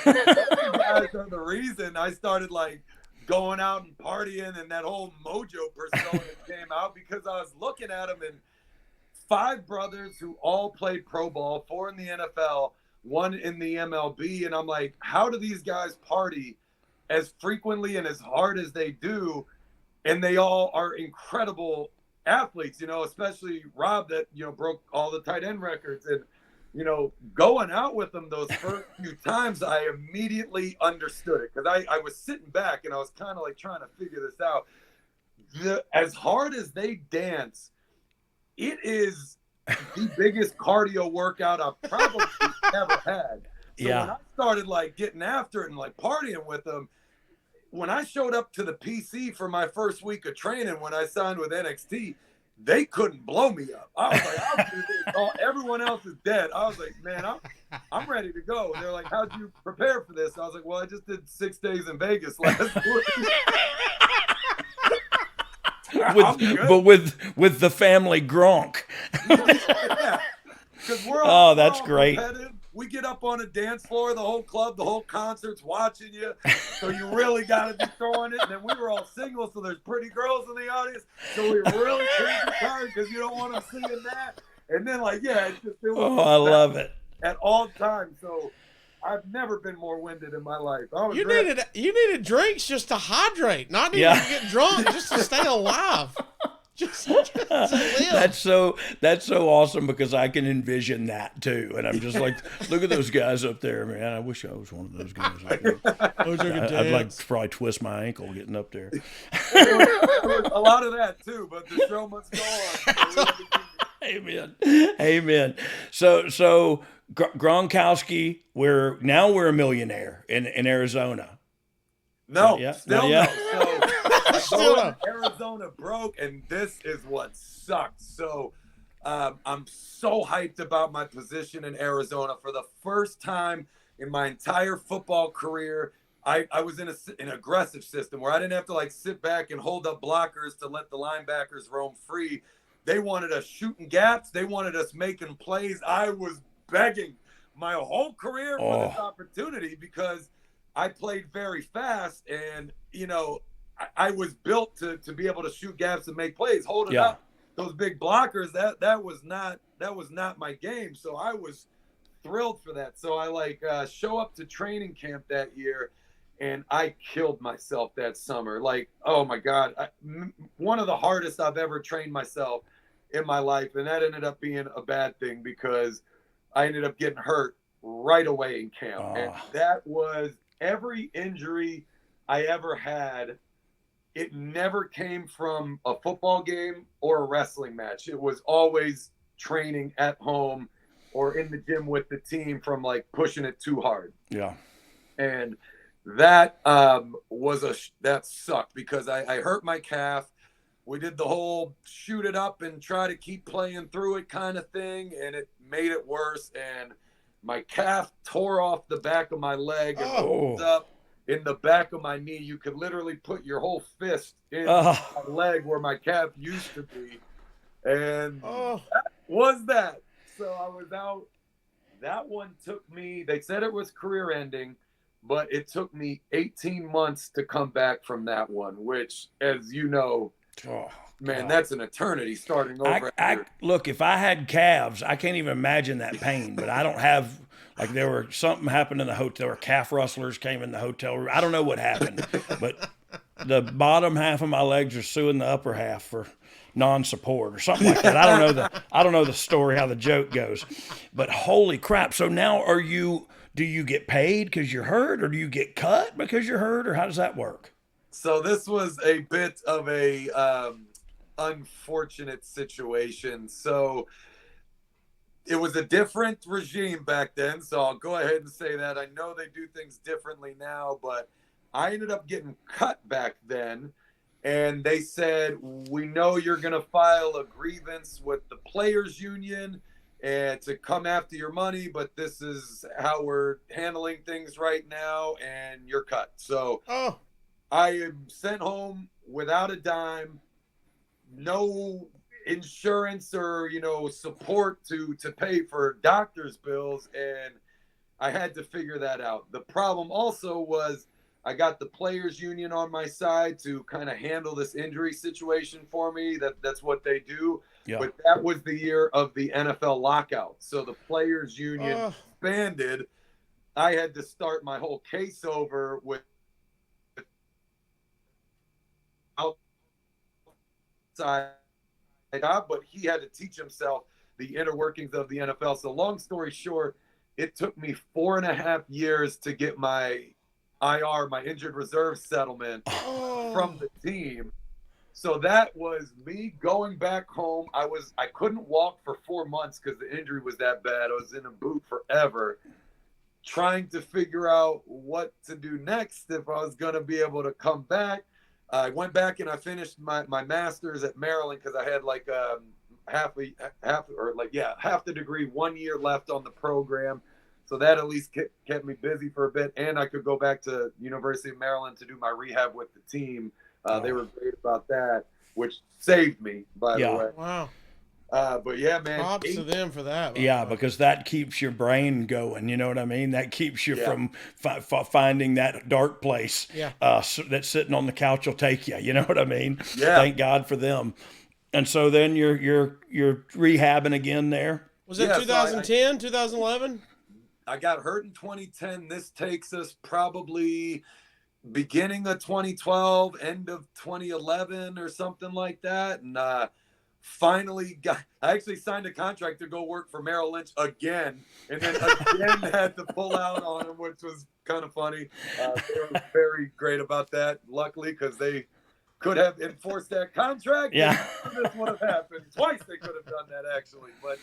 You guys are the reason I started like going out and partying, and that whole Mojo persona came out because I was looking at them, and 5 brothers who all played pro ball, 4 in the NFL, 1 in the MLB, and I'm like, how do these guys party as frequently and as hard as they do? And they all are incredible athletes, especially Rob that, broke all the tight end records. And going out with them those first few times, I immediately understood it because I was sitting back and I was kind of like trying to figure this out. As hard as they dance, it is the biggest cardio workout I've probably ever had. So when I started like getting after it and like partying with them, when I showed up to the PC for my first week of training, when I signed with NXT, they couldn't blow me up. I was like, I'll do this. Everyone else is dead. I was like, man, I'm ready to go. They're like, how'd you prepare for this? I was like, well, I just did 6 days in Vegas last week. with the family Gronk. Yeah. We're all that's great. we get up on a dance floor, the whole club, the whole concert's watching you. So you really got to be throwing it. And then we were all single, so there's pretty girls in the audience. So we really treat the card because you don't want them seeing that. And then, like, yeah, it was I love it. At all times. So I've never been more winded in my life. You needed drinks just to hydrate, not even to get drunk, just to stay alive. Just to live. That's so awesome because I can envision that too, and I'm just like, look at those guys up there, man. I wish I was one of those guys. I'd like to probably twist my ankle getting up there. A lot of that too, but the show must go on. Amen. So Gronkowski, we're a millionaire in Arizona. No, still no. So Arizona broke, and this is what sucked. So I'm so hyped about my position in Arizona. For the first time in my entire football career, I was in an aggressive system where I didn't have to like sit back and hold up blockers to let the linebackers roam free. They wanted us shooting gaps. They wanted us making plays. I was begging my whole career for this opportunity because I played very fast, and I was built to be able to shoot gaps and make plays. Holding up those big blockers, that was not my game. So I was thrilled for that. So I show up to training camp that year, and I killed myself that summer. Like, oh my God, one of the hardest I've ever trained myself in my life, and that ended up being a bad thing because I ended up getting hurt right away in camp. And that was every injury I ever had. It never came from a football game or a wrestling match. It was always training at home or in the gym with the team from like pushing it too hard. Yeah. And that that sucked because I hurt my calf. We did the whole shoot it up and try to keep playing through it kind of thing, and it made it worse. And my calf tore off the back of my leg and rolled up in the back of my knee. You could literally put your whole fist in my leg where my calf used to be. And that was that. So I was out. That one took me, they said it was career ending, but it took me 18 months to come back from that one, which, as you know, that's an eternity starting over. Look, if I had calves, I can't even imagine that pain, but I don't have, like, something happened in the hotel, there were calf rustlers came in the hotel room. I don't know what happened, but the bottom half of my legs are suing the upper half for non-support or something like that. I don't know the story, how the joke goes, but holy crap. So now do you get paid because you're hurt, or do you get cut because you're hurt, or how does that work? So this was a bit of a unfortunate situation. So it was a different regime back then. So I'll go ahead and say that. I know they do things differently now, but I ended up getting cut back then. And they said, we know you're going to file a grievance with the players union and to come after your money, but this is how we're handling things right now, and you're cut. So I am sent home without a dime, no insurance or, support to pay for doctor's bills. And I had to figure that out. The problem also was I got the players union on my side to kind of handle this injury situation for me. That's what they do. Yeah. But that was the year of the NFL lockout. So the players union disbanded. I had to start my whole case over with outside, but he had to teach himself the inner workings of the NFL. So long story short, it took me 4.5 years to get my IR, my injured reserve settlement from the team. So that was me going back home. I couldn't walk for 4 months because the injury was that bad. I was in a boot forever, trying to figure out what to do next if I was going to be able to come back. I went back and I finished my master's at Maryland because I had like half the degree, 1 year left on the program. So that at least kept me busy for a bit, and I could go back to University of Maryland to do my rehab with the team. They were great about that, which saved me, by the way. Wow. But yeah, man. Props to them for that. Yeah, because that keeps your brain going. You know what I mean? That keeps you from finding that dark place. Yeah. That sitting on the couch will take you. You know what I mean? Yeah. Thank God for them. And so then you're rehabbing again there. Was it 2010, 2011? I got hurt in 2010. This takes us probably beginning of 2012, end of 2011 or something like that. And finally I actually signed a contract to go work for Merrill Lynch again. And then again had to pull out on him, which was kind of funny. They were very great about that, luckily, because they could have enforced that contract. Yeah. This would have happened. Twice they could have done that, actually. But,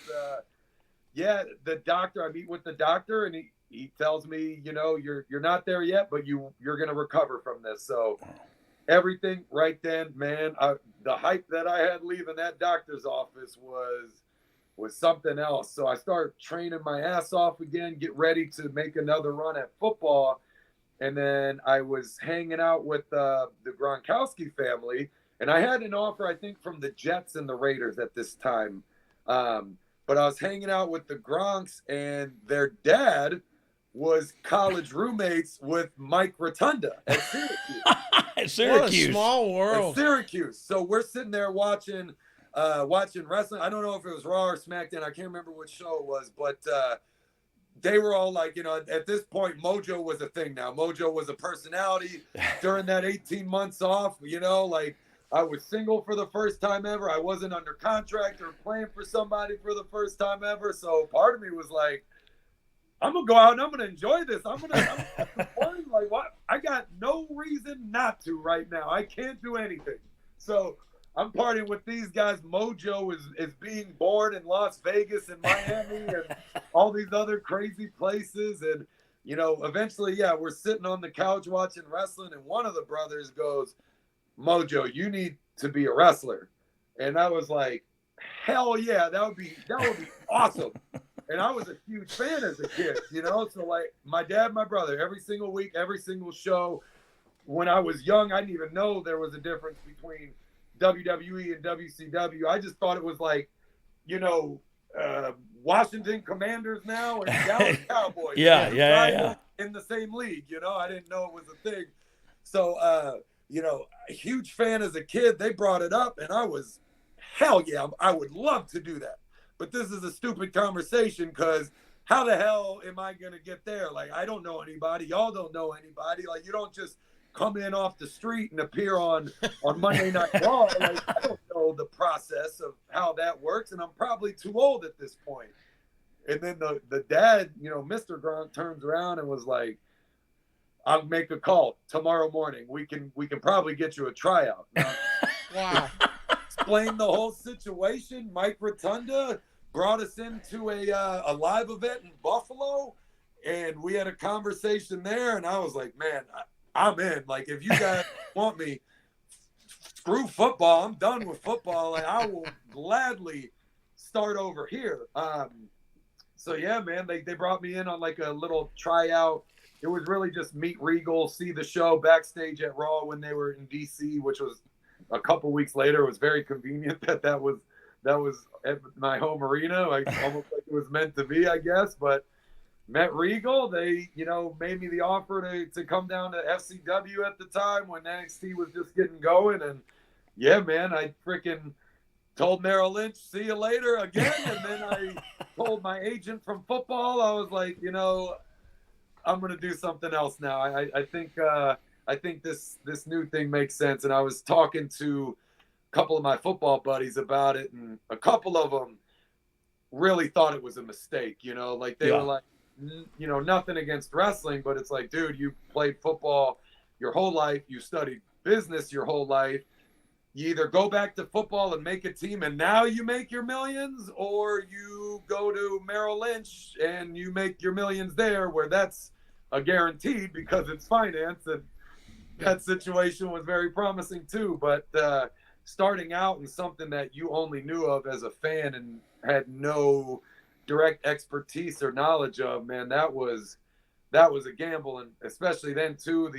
yeah, the doctor, I meet with the doctor, and he tells me, you know, you're not there yet, but you're going to recover from this. So everything right then, man, the hype that I had leaving that doctor's office was something else. So I started training my ass off again, get ready to make another run at football. And then I was hanging out with the Gronkowski family, and I had an offer, I think, from the Jets and the Raiders at this time. But I was hanging out with the Gronks, and their dad was college roommates with Mike Rotunda at Syracuse. At Syracuse. What a small world. At Syracuse. So we're sitting there watching wrestling. I don't know if it was Raw or SmackDown. I can't remember which show it was, but they were all like, you know, at this point, Mojo was a thing now. Mojo was a personality during that 18 months off, you know, like I was single for the first time ever. I wasn't under contract or playing for somebody for the first time ever. So part of me was like, I'm going to go out and I'm going to enjoy this. I'm going to party. Like, what? I got no reason not to right now. I can't do anything. So I'm partying with these guys. Mojo is being born in Las Vegas and Miami and all these other crazy places. And, you know, eventually, yeah, we're sitting on the couch watching wrestling, and one of the brothers goes, Mojo, you need to be a wrestler. And I was like, hell yeah, that would be awesome. And I was a huge fan as a kid, you know? So, like, my dad, my brother, every single week, every single show. When I was young, I didn't even know there was a difference between WWE and WCW. I just thought it was like, you know, Washington Commanders now and Dallas Cowboys. Yeah. In the same league, you know? I didn't know it was a thing. So, you know, a huge fan as a kid. They brought it up, and I was, hell yeah, I would love to do that. But this is a stupid conversation because how the hell am I going to get there? Like, I don't know anybody. Y'all don't know anybody. Like, you don't just come in off the street and appear on Monday Night Raw. Like, I don't know the process of how that works, and I'm probably too old at this point. And then the dad, you know, Mr. Gronk turns around and was like, I'll make a call tomorrow morning. We can probably get you a tryout. Wow. Explain the whole situation. Mike Rotunda brought us into a live event in Buffalo, and we had a conversation there, and I was like, man, I'm in. Like, if you guys want me, screw football. I'm done with football. Like, I will gladly start over here. So, yeah, man, they brought me in on, like, a little tryout. It was really just meet Regal, see the show backstage at Raw when they were in D.C., which was a couple weeks later. It was very convenient that was at my home arena, like almost like it was meant to be, I guess. But met Regal. They, you know, made me the offer to come down to FCW at the time when NXT was just getting going. And yeah, man, I freaking told Merrill Lynch, see you later again. And then I told my agent from football, I was like, you know, I'm going to do something else now. I think this new thing makes sense. And I was talking to a couple of my football buddies about it, and a couple of them really thought it was a mistake, you know, like they were like, you know, nothing against wrestling, but it's like, dude, you played football your whole life. You studied business your whole life. You either go back to football and make a team and now you make your millions, or you go to Merrill Lynch and you make your millions there, where that's a guaranteed because it's finance. And that situation was very promising too. But starting out in something that you only knew of as a fan and had no direct expertise or knowledge of, man, that was a gamble. And especially then too,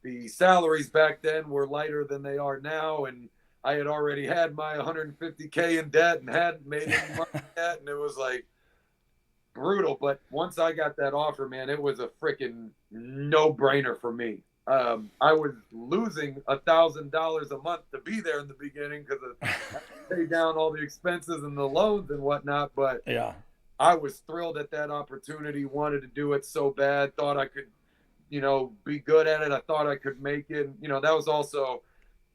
the salaries back then were lighter than they are now. And I had already had my $150K in debt and hadn't made any money yet. And it was like brutal. But once I got that offer, man, it was a freaking no-brainer for me. I was losing $1,000 a month to be there in the beginning because I had to pay down all the expenses and the loans and whatnot. But yeah, I was thrilled at that opportunity, wanted to do it so bad, thought I could, be good at it. I thought I could make it. That was also,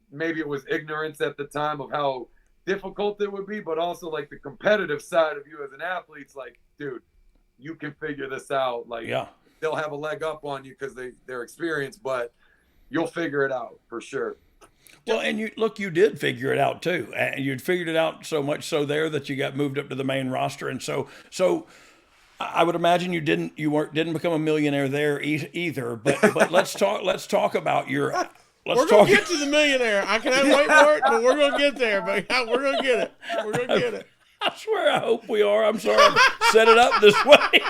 maybe it was ignorance at the time of how difficult it would be, but also like the competitive side of you as an athlete. It's like, dude, you can figure this out. Like, yeah. They'll have a leg up on you because they're experienced, but you'll figure it out for sure. Well, and you did figure it out too. And you'd figured it out so much so there that you got moved up to the main roster. And so I would imagine you didn't become a millionaire there either. But let's talk about your. We're gonna get to the millionaire. I cannot wait for it, but we're gonna get there. But we're gonna get it. We're gonna get it. I swear, I hope we are. I'm sorry I set it up this way.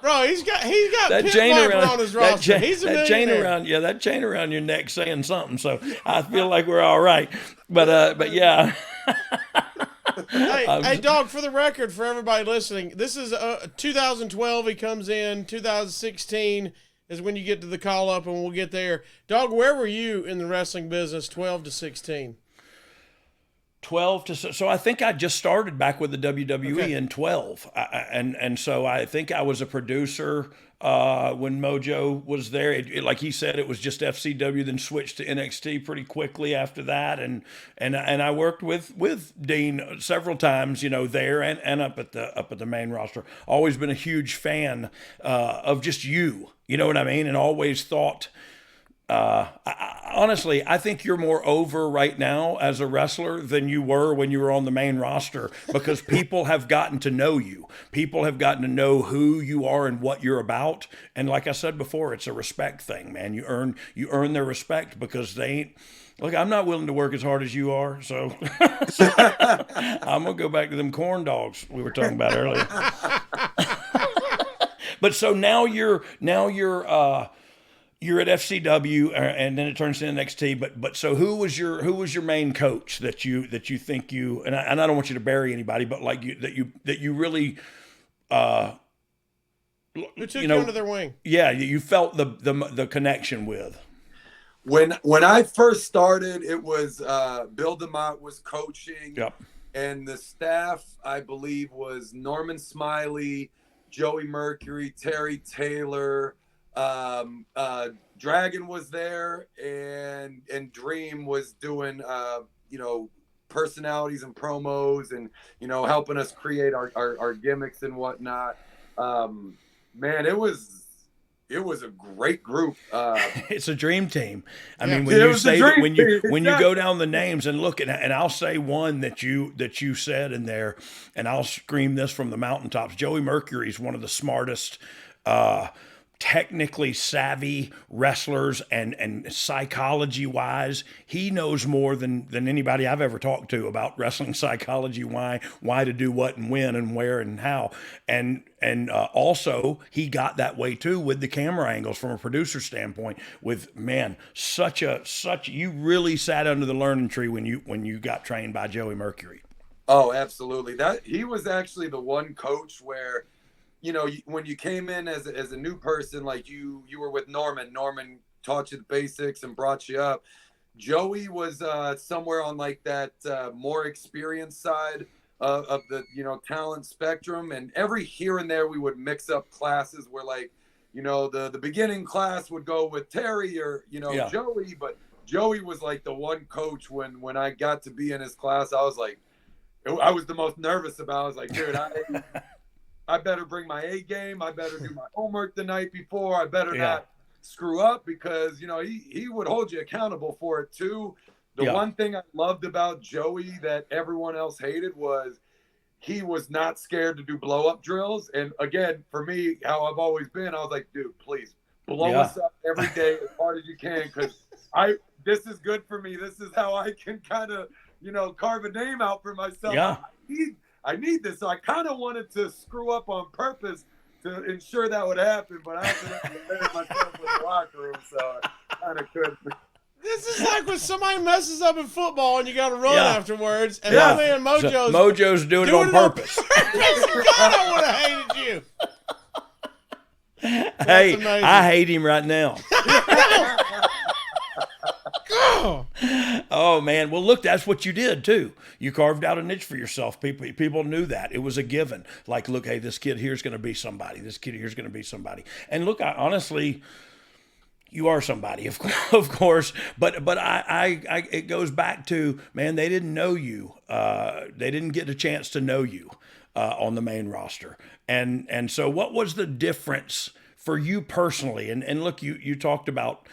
Bro, he's got that Pit chain Viper around on his roster. He's a millionaire. That chain around your neck saying something. So I feel like we're all right. But yeah. Hey, Dog, for the record, for everybody listening, this is 2012. He comes in. 2016 is when you get to the call up, and we'll get there. Dog, where were you in the wrestling business? 12 to 16. 12 to so I think I just started back with the WWE in 12, and so I think I was a producer when Mojo was there. Like he said, it was just FCW, then switched to NXT pretty quickly after that, and I worked with Dean several times, there and up at the main roster. Always been a huge fan of just you know what I mean, and always thought. Honestly, I think you're more over right now as a wrestler than you were when you were on the main roster, because people have gotten to know you. People have gotten to know who you are and what you're about. And like I said before, it's a respect thing, man. You earn their respect because they ain't. Look, I'm not willing to work as hard as you are, so I'm gonna go back to them corn dogs we were talking about earlier. But so now you're at FCW, and then it turns to NXT. But so who was your main coach that you think you, and I don't want you to bury anybody, but like that you really who took you under their wing? Yeah, you felt the connection with. When I first started, it was Bill DeMott was coaching. Yep. And the staff, I believe, was Norman Smiley, Joey Mercury, Terry Taylor. Dragon was there, and Dream was doing personalities and promos, and helping us create our gimmicks and whatnot. Man, it was a great group. It's a dream team. I mean, when you go down the names and look, and I'll say one that you said in there, and I'll scream this from the mountaintops. Joey Mercury is one of the smartest, technically savvy wrestlers, and psychology wise, he knows more than anybody I've ever talked to about wrestling psychology, why to do what and when and where and how. And also he got that way too with the camera angles from a producer standpoint, with you really sat under the learning tree when you got trained by Joey Mercury. Oh, absolutely. He was actually the one coach where, when you came in as a new person, like you were with Norman taught you the basics and brought you up. Joey was somewhere on like that more experienced side of the talent spectrum, and every here and there we would mix up classes where, like, the beginning class would go with Terry or Joey, but Joey was like the one coach when I got to be in his class, I was the most nervous about. I was like, dude, I better bring my A game. I better do my homework the night before. I better not screw up, because, he would hold you accountable for it too. The one thing I loved about Joey that everyone else hated was he was not scared to do blow up drills. And again, for me, how I've always been, I was like, dude, please blow us up every day as hard as you can. Cause this is good for me. This is how I can kind of, carve a name out for myself. Yeah. I need this. So I kind of wanted to screw up on purpose to ensure that would happen, but I accidentally embarrassed myself in the locker room, so I kind of couldn't. This is like when somebody messes up in football and you got to run afterwards. And Yeah. my man Mojo's doing it on purpose. God, I would have hated you. Hey, amazing. I hate him right now. Oh man, well look, that's what you did too. You carved out a niche for yourself. People knew that. It was a given. Like, look, hey, this kid here's going to be somebody. This kid here's going to be somebody. And look, honestly, you are somebody, of course. But I it goes back to, man, they didn't know you. They didn't get a chance to know you on the main roster. And so what was the difference for you personally? And look, you talked about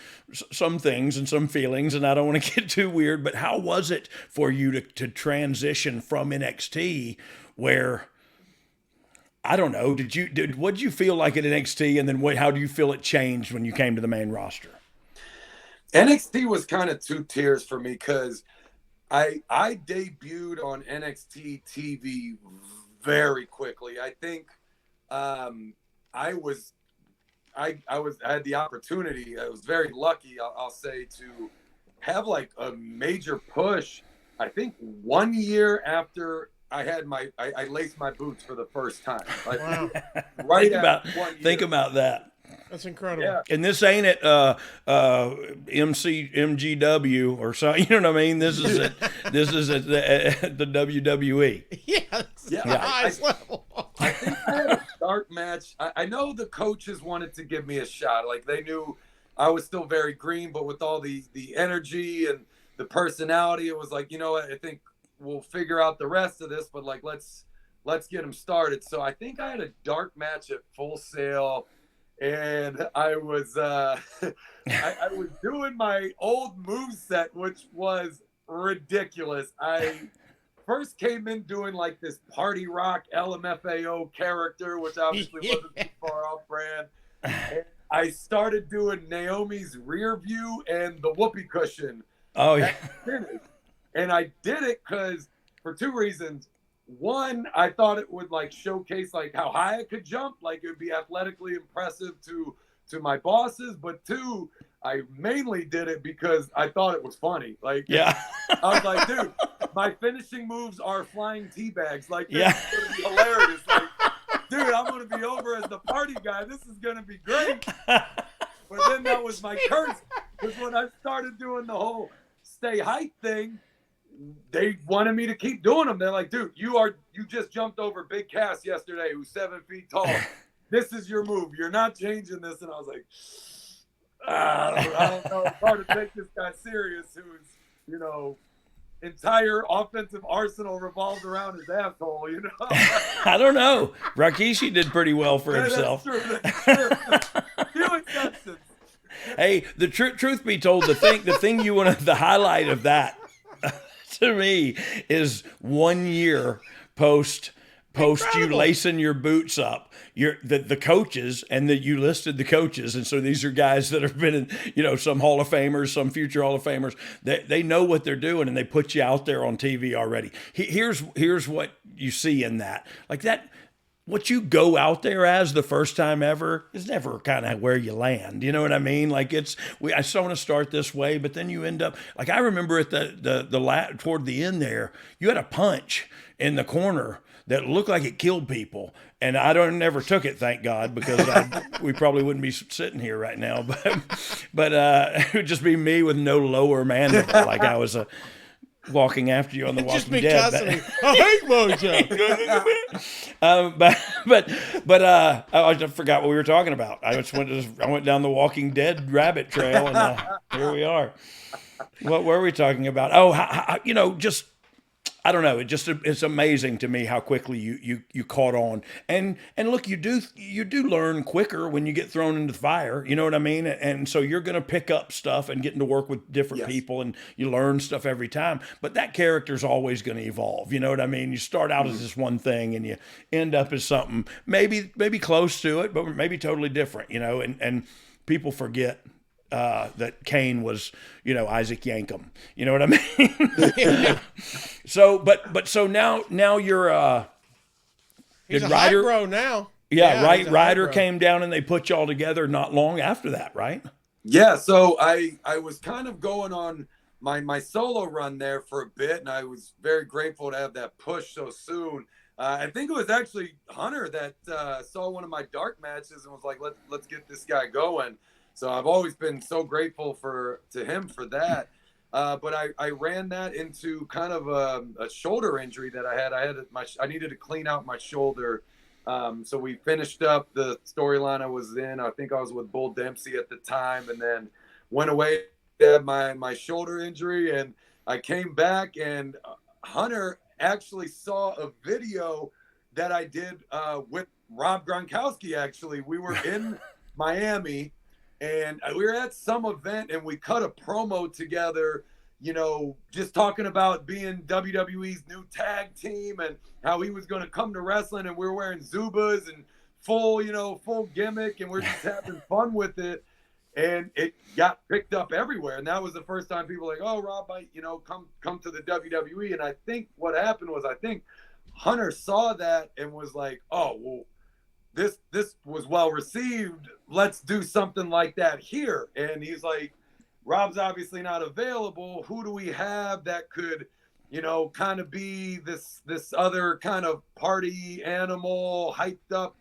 some things and some feelings, and I don't want to get too weird, but how was it for you to transition from NXT where, I don't know, what did you feel like at NXT, and then how do you feel it changed when you came to the main roster? NXT was kind of two tiers for me because I debuted on NXT TV very quickly. I think I had the opportunity. I was very lucky, I'll say, to have like a major push. I think 1 year after I had I laced my boots for the first time. Like, Wow. Right Think about that. That's incredible. Yeah. And this ain't at MGW or something. You know what I mean? This is at the WWE. Yeah, that's the Yeah. highest level. I think I had a dark match. I know the coaches wanted to give me a shot. Like, they knew I was still very green, but with all the energy and the personality, it was like, you know what, I think we'll figure out the rest of this, but like, let's get them started. So I think I had a dark match at Full Sail, and I was I was doing my old moveset, which was ridiculous. I first came in doing like this party rock LMFAO character, which obviously wasn't too far off brand. And I started doing Naomi's rear view and the whoopee cushion. Oh yeah. And I did it because for two reasons. One, I thought it would like showcase like how high I could jump, like it would be athletically impressive to my bosses. But two, I mainly did it because I thought it was funny. Like, Yeah. I was like, dude, my finishing moves are flying tea bags. Like, this Yeah. is gonna be hilarious. Like, dude, I'm gonna be over as the party guy. This is gonna be great. But then that was my curse, because when I started doing the whole stay height thing, they wanted me to keep doing them. They're like, dude, you just jumped over Big Cass yesterday, who's 7 feet tall. This is your move. You're not changing this. And I was like, I don't know. It's hard to take this guy serious, who's, you know, entire offensive arsenal revolved around his asshole, you know? I don't know. Rikishi did pretty well for himself. That's true. Few exceptions. Hey, the truth be told, the thing you want to, the highlight of that to me is 1 year post you lacing your boots up. The coaches, and that you listed the coaches, and so these are guys that have been in, you know, some Hall of Famers, some future Hall of Famers. They know what they're doing, and they put you out there on TV already. Here's what you see in that, like that. What you go out there as the first time ever is never kind of where you land. You know what I mean? Like I still want to start this way, but then you end up, like I remember at the toward the end there, you had a punch in the corner that looked like it killed people. And I never took it, thank God, because we probably wouldn't be sitting here right now. But it would just be me with no lower mandible, like I was walking after you on The Walking Dead. I hate Mojo. But I forgot what we were talking about. I went down the Walking Dead rabbit trail, and here we are. What were we talking about? Oh, how, you know, just I don't know. It's amazing to me how quickly you caught on. And look, you do learn quicker when you get thrown into the fire. You know what I mean? And so you're going to pick up stuff and getting to work with different people, and you learn stuff every time. But that character's always going to evolve. You know what I mean? You start out as this one thing, and you end up as something maybe close to it, but maybe totally different. You know, and people forget that Kane was, you know, Isaac Yankem. You know what I mean? So now you're He's a Ryder, high bro now. Yeah, right. Ryder bro. came down and they put y'all together not long after that, right? Yeah, so I was kind of going on my solo run there for a bit, and I was very grateful to have that push so soon. I think it was actually Hunter that saw one of my dark matches and was like, let's get this guy going. So I've always been so grateful to him for that. But I ran that into kind of a shoulder injury that I had. I needed to clean out my shoulder. So we finished up the storyline I was in. I think I was with Bull Dempsey at the time, and then went away to have my shoulder injury. And I came back, and Hunter actually saw a video that I did with Rob Gronkowski. Actually, we were in Miami, and we were at some event, and we cut a promo together, just talking about being WWE's new tag team and how he was going to come to wrestling, and we were wearing Zubas and full gimmick, and we're just having fun with it. And it got picked up everywhere. And that was the first time people were like, oh, Rob might, come to the WWE. And I think what happened was, I think Hunter saw that and was like, oh, well, this was well received. Let's do something like that here. And he's like, Rob's obviously not available. Who do we have that could, kind of be this other kind of party animal, hyped up,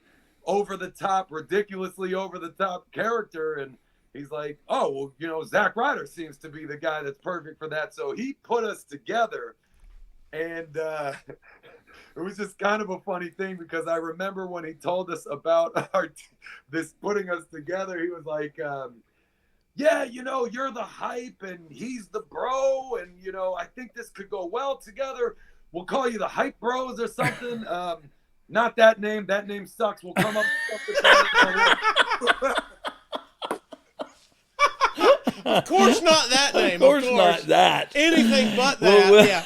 over the top, ridiculously over the top character? And he's like, oh, well, Zack Ryder seems to be the guy that's perfect for that. So he put us together, and it was just kind of a funny thing, because I remember when he told us about this putting us together, he was like, yeah, you're the hype and he's the bro, and, I think this could go well together. We'll call you the Hype Bros or something. Not that name. That name sucks. We'll come up with something. Of course not that name. Of course not that. Anything but that. Well, yeah.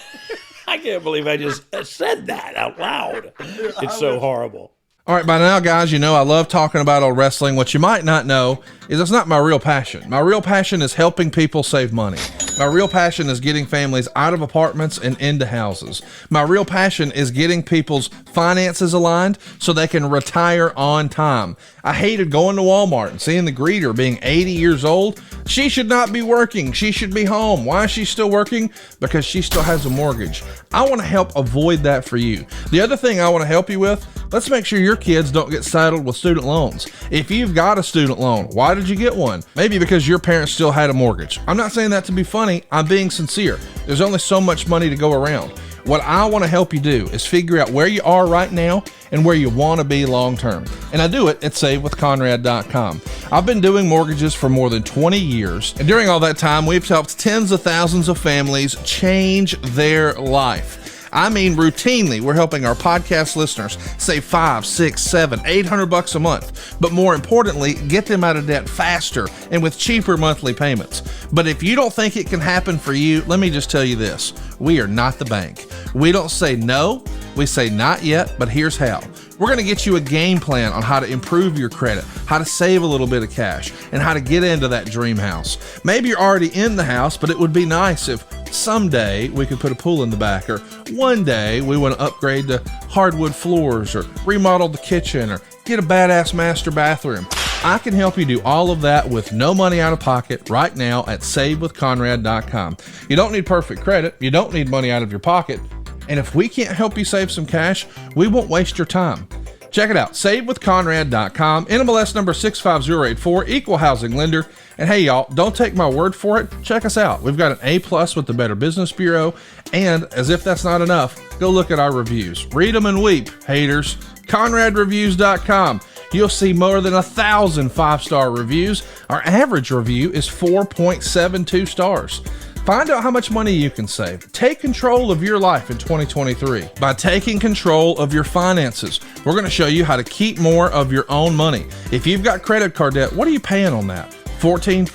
I can't believe I just said that out loud. It's so horrible. All right, by now, guys, I love talking about old wrestling. What you might not know is it's not my real passion. My real passion is helping people save money. My real passion is getting families out of apartments and into houses. My real passion is getting people's finances aligned so they can retire on time. I hated going to Walmart and seeing the greeter being 80 years old. She should not be working. She should be home. Why is she still working? Because she still has a mortgage. I want to help avoid that for you. The other thing I want to help you with, let's make sure your kids don't get saddled with student loans. If you've got a student loan, why did you get one? Maybe because your parents still had a mortgage. I'm not saying that to be funny. I'm being sincere. There's only so much money to go around. What I want to help you do is figure out where you are right now and where you want to be long term. And I do it at SaveWithConrad.com. I've been doing mortgages for more than 20 years. And during all that time, we've helped tens of thousands of families change their life. I mean, routinely, we're helping our podcast listeners save $500, $600, $700, $800 a month. But more importantly, get them out of debt faster and with cheaper monthly payments. But if you don't think it can happen for you, let me just tell you this. We are not the bank. We don't say no. We say not yet, but here's how. We're going to get you a game plan on how to improve your credit, how to save a little bit of cash, and how to get into that dream house. Maybe you're already in the house, but it would be nice if someday we could put a pool in the back, or one day we want to upgrade to hardwood floors, or remodel the kitchen, or get a badass master bathroom. I can help you do all of that with no money out of pocket right now at SaveWithConrad.com. You don't need perfect credit. You don't need money out of your pocket. And if we can't help you save some cash, we won't waste your time. Check it out, SaveWithConrad.com, NMLS number 65084, equal housing lender. And hey, y'all, don't take my word for it. Check us out. We've got an A+ with the Better Business Bureau. And as if that's not enough, go look at our reviews. Read them and weep, haters. ConradReviews.com. You'll see more than 1,000 5-star reviews. Our average review is 4.72 stars. Find out how much money you can save. Take control of your life in 2023 by taking control of your finances. We're going to show you how to keep more of your own money. If you've got credit card debt, what are you paying on that? 14%?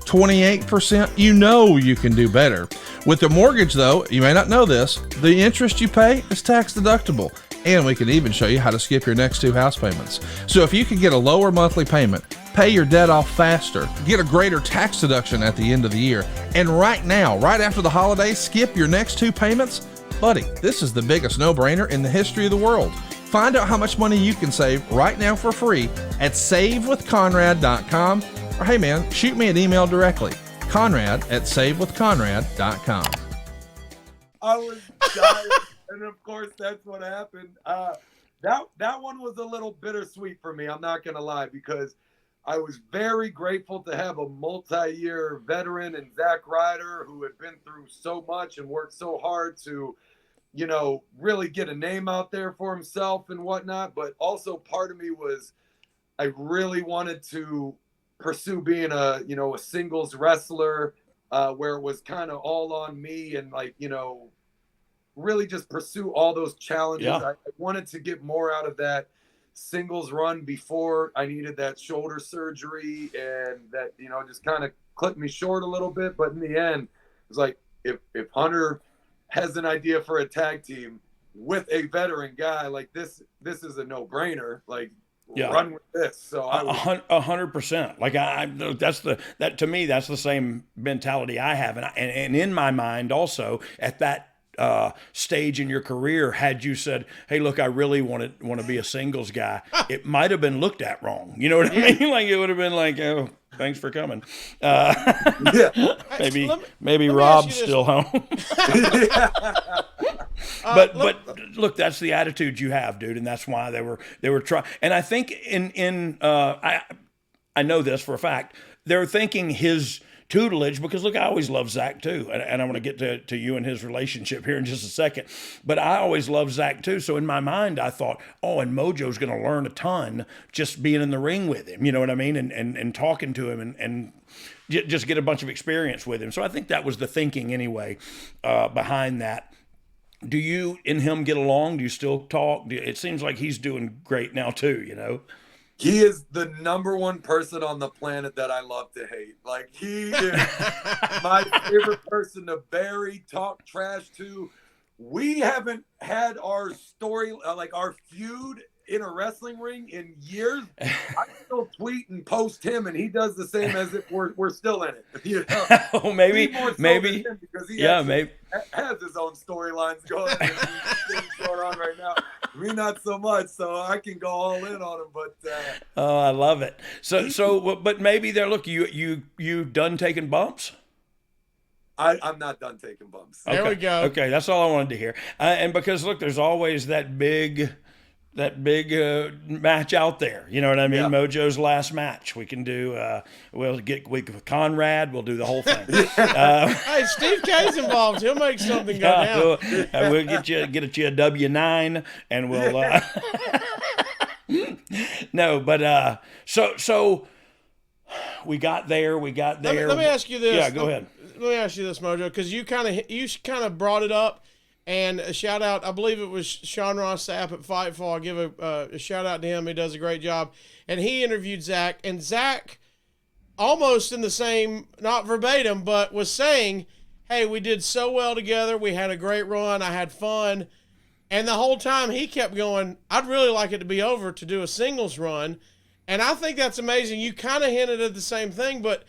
28%? You know you can do better. With the mortgage, though, you may not know this, the interest you pay is tax deductible. And we can even show you how to skip your next 2 house payments. So if you can get a lower monthly payment, pay your debt off faster, get a greater tax deduction at the end of the year, and right now, right after the holidays, skip your next 2 payments, buddy, this is the biggest no-brainer in the history of the world. Find out how much money you can save right now for free at SaveWithConrad.com or hey man, shoot me an email directly, Conrad@savewithconrad.com. I was dying, and of course that's what happened. That one was a little bittersweet for me, I'm not gonna lie, because I was very grateful to have a multi-year veteran in Zach Ryder, who had been through so much and worked so hard to, you know, really get a name out there for himself and whatnot. But also part of me was, I really wanted to pursue being a singles wrestler, where it was kind of all on me, and like, you know, really just pursue all those challenges. Yeah. I wanted to get more out of that singles run before I needed that shoulder surgery, and that, you know, just kind of clipped me short a little bit. But in the end, it was like, if Hunter has an idea for a tag team with a veteran guy, like this is a no-brainer. Like, run with this. So I was 100%. Like that to me, that's the same mentality I have, and in my mind also at that stage in your career, had you said, "Hey, look, I really want to be a singles guy," it might have been looked at wrong. You know what I mean? Like, it would have been like, "Oh, thanks for coming." Maybe Rob's still home. But look, that's the attitude you have, dude, and that's why they were trying. And I think I know this for a fact. They're thinking his tutelage, because look, I always loved Zach too, and I want to get to you and his relationship here in just a second, but I always loved Zach too. So in my mind, I thought, oh, and Mojo's going to learn a ton just being in the ring with him, you know what I mean, and talking to him, and just get a bunch of experience with him. So I think that was the thinking anyway behind that. Do you and him get along? Do you still talk? It seems like he's doing great now too, you know? He is the number one person on the planet that I love to hate. Like, he is my favorite person to bury, talk trash to. We haven't had our story, like our feud in a wrestling ring in years. I still tweet and post him, and he does the same as if we're still in it. You know? Oh, maybe because he maybe has his own storylines going on right now. Me, not so much, so I can go all in on him. But oh, I love it. So, but maybe they're you done taking bumps. I'm not done taking bumps. There we go. Okay, that's all I wanted to hear. And because look, there's always that big match out there. You know what I mean? Yeah. Mojo's last match. We can do. We'll get with Conrad. We'll do the whole thing. Hey, Steve K's involved. He'll make something go down. We'll get you a W-9, and we'll. No, but so we got there. Let me ask you this. Yeah, go ahead. Let me ask you this, Mojo, because you kind of brought it up. And a shout out, I believe it was Sean Ross Sapp at Fightful. I'll give a shout out to him. He does a great job. And he interviewed Zach. And Zach, almost in the same, not verbatim, but was saying, hey, we did so well together. We had a great run. I had fun. And the whole time he kept going, I'd really like it to be over to do a singles run. And I think that's amazing. You kind of hinted at the same thing, but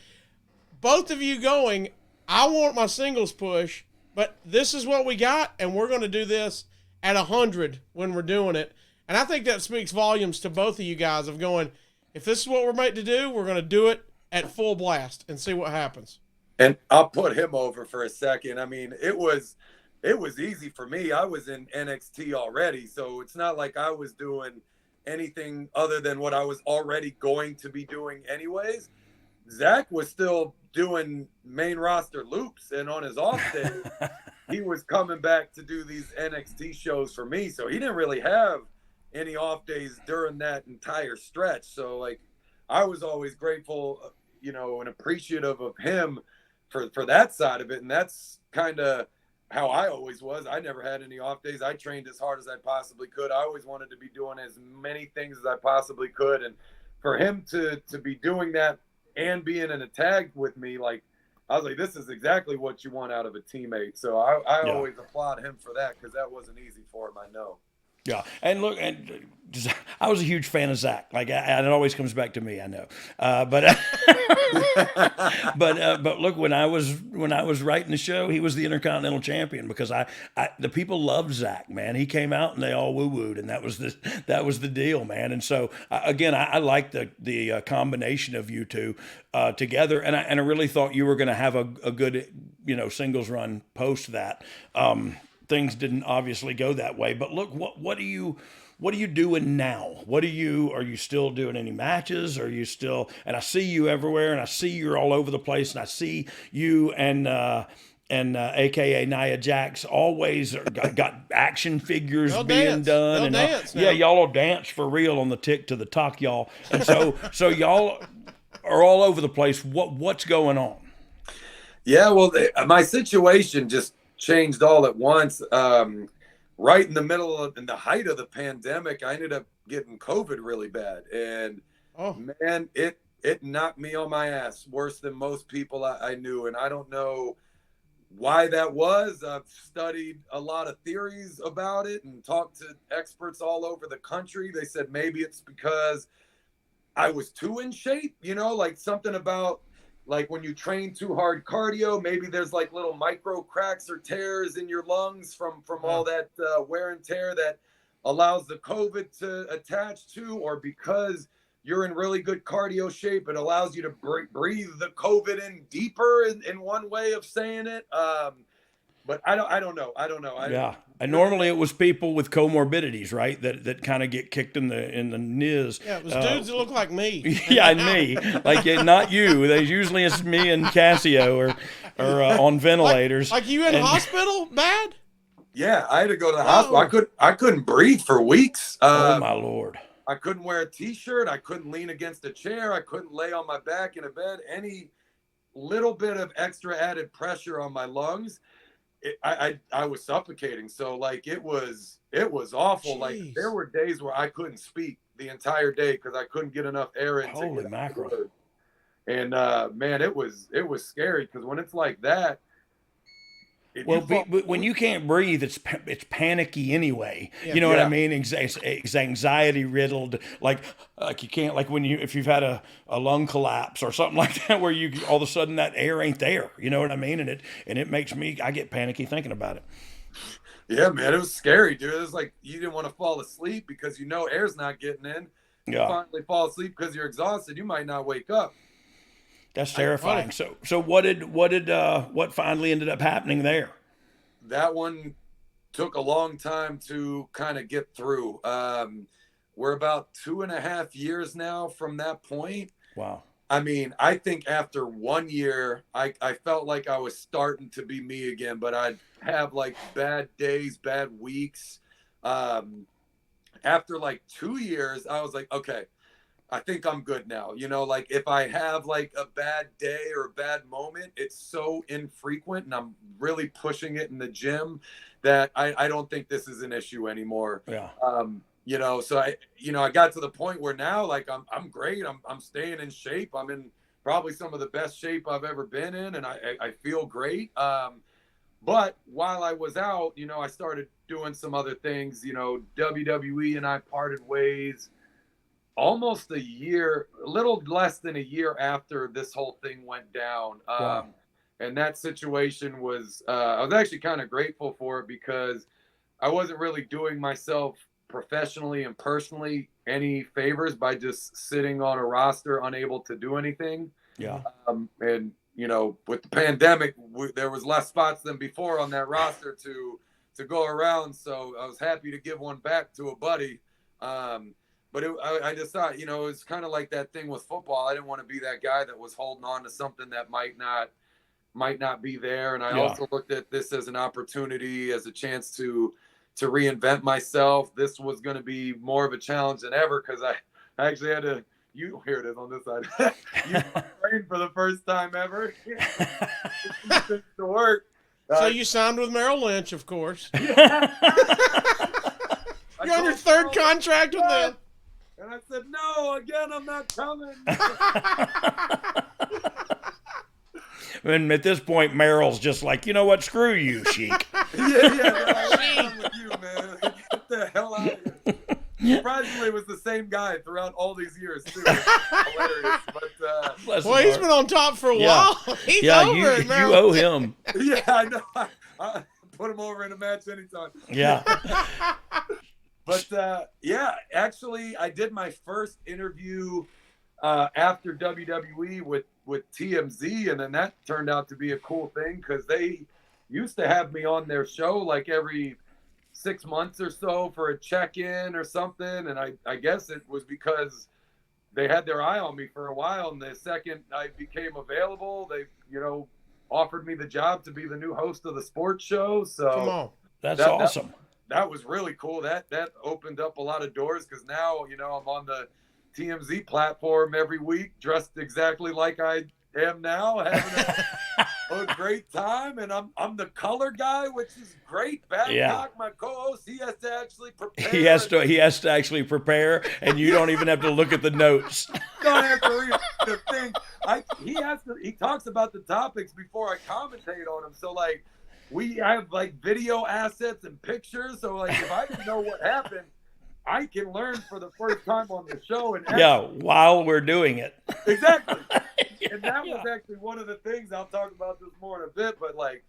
both of you going, I want my singles push. But this is what we got, and we're going to do this at 100 when we're doing it. And I think that speaks volumes to both of you guys of going, if this is what we're made to do, we're going to do it at full blast and see what happens. And I'll put him over for a second. I mean, it was easy for me. I was in NXT already, so it's not like I was doing anything other than what I was already going to be doing anyways. Zach was still doing main roster loops, and on his off day, he was coming back to do these NXT shows for me. So he didn't really have any off days during that entire stretch. So like, I was always grateful, you know, and appreciative of him for that side of it. And that's kind of how I always was. I never had any off days. I trained as hard as I possibly could. I always wanted to be doing as many things as I possibly could. And for him to be doing that and being in a tag with me, like, I was like, this is exactly what you want out of a teammate. So I always applaud him for that, because that wasn't easy for him, I know. Yeah, and look, and I was a huge fan of Zach. Like, and it always comes back to me. I know, but but look, when I was writing the show, he was the Intercontinental Champion because the people loved Zach. Man, he came out and they all woo wooed, and that was the deal, man. And so again, I like the combination of you two together, and I really thought you were going to have a good singles run post that. Things didn't obviously go that way, but look, what are you doing now? Are you still doing any matches? Are you still, and I see you everywhere, and I see you're all over the place, and I see you and AKA Nia Jax always got action figures being done. Yeah, y'all will dance for real on the Tick to the Talk, y'all. And so y'all are all over the place. What's going on? Yeah, well, my situation just changed all at once. Right in the middle in the height of the pandemic, I ended up getting COVID really bad, and man, it knocked me on my ass worse than most people I knew, and I don't know why that was. I've studied a lot of theories about it and talked to experts all over the country. They said maybe it's because I was too in shape, like something about, like when you train too hard cardio, maybe there's like little micro cracks or tears in your lungs from all that wear and tear that allows the COVID to attach to, or because you're in really good cardio shape, it allows you to breathe the COVID in deeper in one way of saying it. But I don't know. Yeah. And normally it was people with comorbidities, right? That kind of get kicked in the knees. Yeah, it was dudes that look like me. Yeah, and me. Like, not you. Usually it's me and Casio or on ventilators. Like you in hospital bad? Yeah, I had to go to the hospital. I couldn't breathe for weeks. Oh my Lord. I couldn't wear a t-shirt. I couldn't lean against a chair. I couldn't lay on my back in a bed. Any little bit of extra added pressure on my lungs, I was suffocating. So like it was awful. Jeez. Like there were days where I couldn't speak the entire day because I couldn't get enough air in. Holy mackerel. And man, it was scary because when it's like that. But when you can't breathe, it's panicky anyway. Yeah, you know what I mean? It's anxiety riddled. Like you can't, like if you've had a lung collapse or something like that, where you all of a sudden that air ain't there. You know what I mean? And it makes I get panicky thinking about it. Yeah, man, it was scary, dude. It was like you didn't want to fall asleep because air's not getting in. You finally fall asleep because you're exhausted. You might not wake up. That's terrifying. So what finally ended up happening there? That one took a long time to kind of get through. We're about 2.5 years now from that point. Wow. I mean, I think after 1 year, I felt like I was starting to be me again, but I'd have like bad days, bad weeks. After like 2 years, I was like, okay, I think I'm good now. Like if I have like a bad day or a bad moment, it's so infrequent and I'm really pushing it in the gym that I don't think this is an issue anymore. Yeah. So I got to the point where now like I'm great. I'm staying in shape. I'm in probably some of the best shape I've ever been in, and I feel great. But while I was out, I started doing some other things. WWE and I parted ways almost a little less than a year after this whole thing went down. Wow. And that situation was, I was actually kind of grateful for it because I wasn't really doing myself professionally and personally any favors by just sitting on a roster, unable to do anything. Yeah. And, with the pandemic, there was less spots than before on that roster to go around. So I was happy to give one back to a buddy. But I just thought, it's kind of like that thing with football. I didn't want to be that guy that was holding on to something that might not be there. And I also looked at this as an opportunity, as a chance to reinvent myself. This was going to be more of a challenge than ever because I actually had to. Here it is on this side. You trained for the first time ever. To work. So you signed with Merrill Lynch, of course. Yeah. You're on your third contract with them. And I said, no, again, I'm not coming. And at this point, Merrill's just like, you know what? Screw you, Sheik. Yeah. I'm with you, man. Get the hell out of here. it was the same guy throughout all these years too. Hilarious. But well, he's been on top for a while. He's over it now. You owe him. Yeah, I know. I put him over in a match anytime. Yeah. But yeah, actually, I did my first interview after WWE with TMZ, and then that turned out to be a cool thing because they used to have me on their show like every 6 months or so for a check-in or something, and I guess it was because they had their eye on me for a while, and the second I became available, they, offered me the job to be the new host of the sports show. So come on, that's awesome. That was really cool. That opened up a lot of doors because now, I'm on the TMZ platform every week, dressed exactly like I am now, having a great time, and I'm the color guy, which is great. Babcock, my co-host, he has to actually prepare. He has to actually prepare, and you don't even have to look at the notes. Don't have to read the thing. He talks about the topics before I commentate on them. So like, we have like video assets and pictures. So like, if I didn't know what happened, I can learn for the first time on the show. And while we're doing it. Exactly. And that was actually one of the things I'll talk about this more in a bit. But like,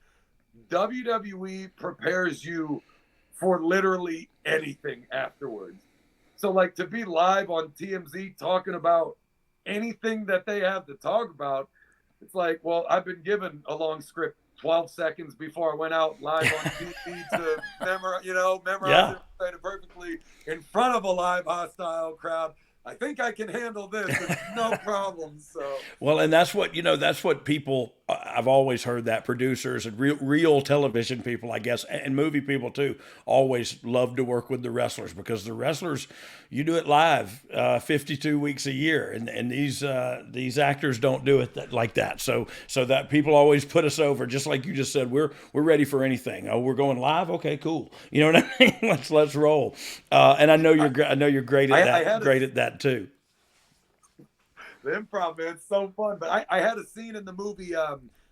WWE prepares you for literally anything afterwards. So like, to be live on TMZ talking about anything that they have to talk about, it's like, well, I've been given a long script 12 seconds before I went out live on TV to memorize it perfectly in front of a live hostile crowd. I think I can handle this. It's no problem. So well, and that's what people. I've always heard that producers and real television people, I guess, and movie people too, always love to work with the wrestlers because the wrestlers, you do it live, 52 weeks a year, and these actors don't do it like that. So that people always put us over, just like you just said. We're ready for anything. Oh, we're going live. Okay, cool. You know what I mean? Let's roll. And I know you're great at that. Great at that too. The improv, man, it's so fun. But I had a scene in the movie,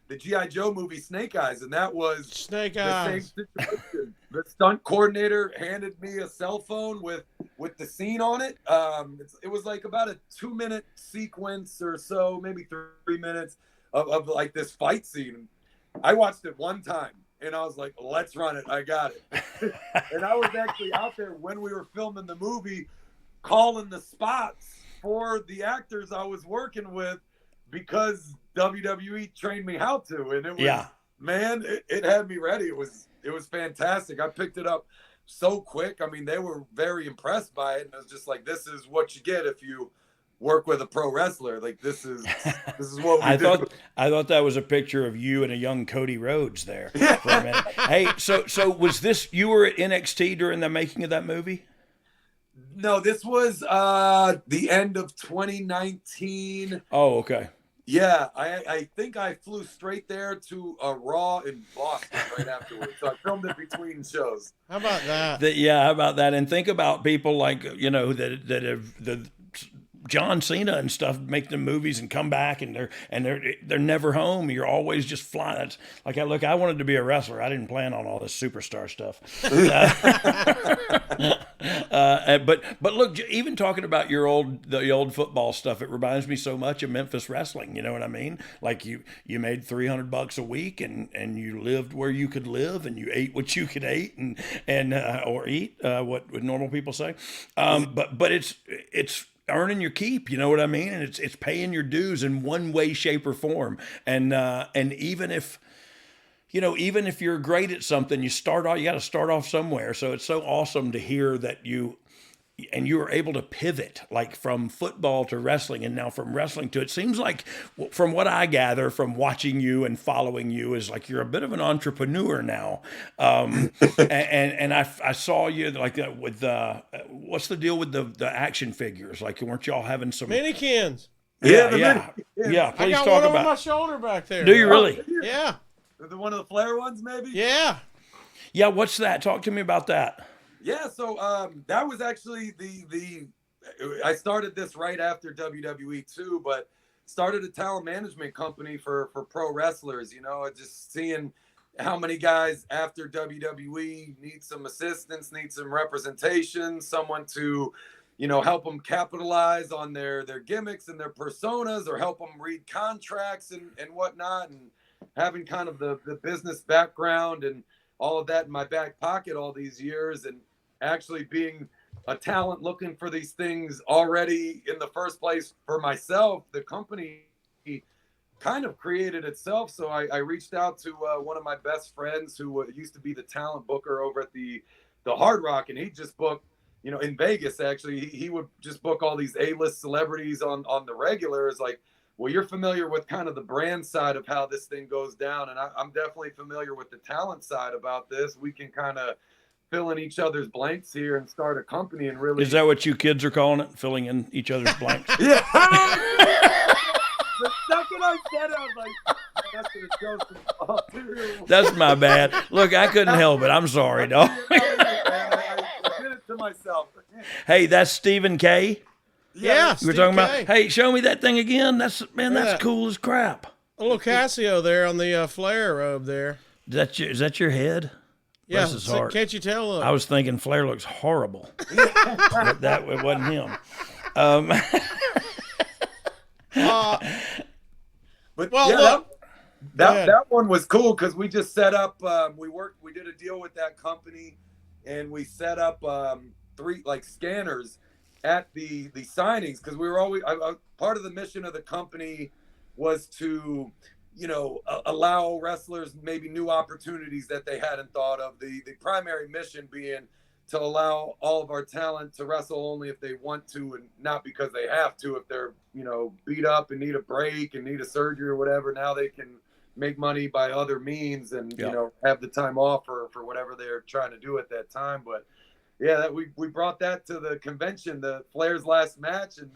the G.I. Joe movie, Snake Eyes, and that was Snake the Eyes. same situation. The stunt coordinator handed me a cell phone with the scene on it. It was like about a 2-minute sequence or so, maybe 3 minutes of like this fight scene. I watched it one time, and I was like, let's run it. I got it. And I was actually out there when we were filming the movie, calling the spots for the actors I was working with because WWE trained me how to, and it was man, it had me ready. It was fantastic. I picked it up so quick. I mean, they were very impressed by it, and I was just like, this is what you get if you work with a pro wrestler. Like, this is what we do. I thought that was a picture of you and a young Cody Rhodes there for a minute. Hey, so was this, you were at NXT during the making of that movie? No, this was the end of 2019. Oh, okay. Yeah, I think I flew straight there to a Raw in Boston right afterwards. So I filmed it between shows. How about that? How about that? And think about people like, that have the John Cena and stuff make the movies and come back and they're never home. You're always just flying. It's like, I wanted to be a wrestler. I didn't plan on all this superstar stuff. But look, even talking about the old football stuff, it reminds me so much of Memphis wrestling. You know what I mean? Like you made $300 a week and you lived where you could live and you ate what you could eat or eat, what normal people say. But it's earning your keep, you know what I mean? And it's paying your dues in one way, shape, or form. And even if you're great at something, you got to start off somewhere. So it's so awesome to hear that you were able to pivot, like from football to wrestling, and now from wrestling to, it seems like, from what I gather from watching you and following you, is like you're a bit of an entrepreneur now. And I saw you like with what's the deal with the action figures? Like, weren't y'all having some mannequins? Yeah. I Please got talk one about on my shoulder back there. Do you really? Yeah. One of the flare ones, maybe? Yeah. Yeah. What's that? Talk to me about that. Yeah, so that was actually I started this right after WWE too, but started a talent management company for pro wrestlers, just seeing how many guys after WWE need some assistance, need some representation, someone to, help them capitalize on their gimmicks and their personas, or help them read contracts and whatnot. And having kind of the business background and all of that in my back pocket all these years, and actually being a talent looking for these things already in the first place for myself, the company kind of created itself. So I reached out to one of my best friends who used to be the talent booker over at the Hard Rock, and he just booked, in Vegas, actually, he would just book all these A-list celebrities on the regulars. Like, well, you're familiar with kind of the brand side of how this thing goes down, and I'm definitely familiar with the talent side about this. We can kind of fill in each other's blanks here and start a company and really. Is that what you kids are calling it? Filling in each other's blanks? Yeah. The second I said it, I was like, that's gonna go some That's my bad. Look, I couldn't help it. I'm sorry, dog. I did it to myself. Hey, that's Stephen K. Yeah, you were talking about. Hey, show me that thing again. That's cool as crap. A little Casio there on the flare robe there. Is that your head? Yeah, Bless his heart. Can't you tell? Look. I was thinking Flair looks horrible, but it wasn't him. But well, yeah, look, that one was cool because we just set up. We did a deal with that company, and we set up 3 scanners at the signings, because we were always part of the mission of the company was to allow wrestlers maybe new opportunities that they hadn't thought of. The primary mission being to allow all of our talent to wrestle only if they want to, and not because they have to. If they're beat up and need a break and need a surgery or whatever, now they can make money by other means and have the time off for whatever they're trying to do at that time. But yeah, we brought that to the convention, the Flair's last match, and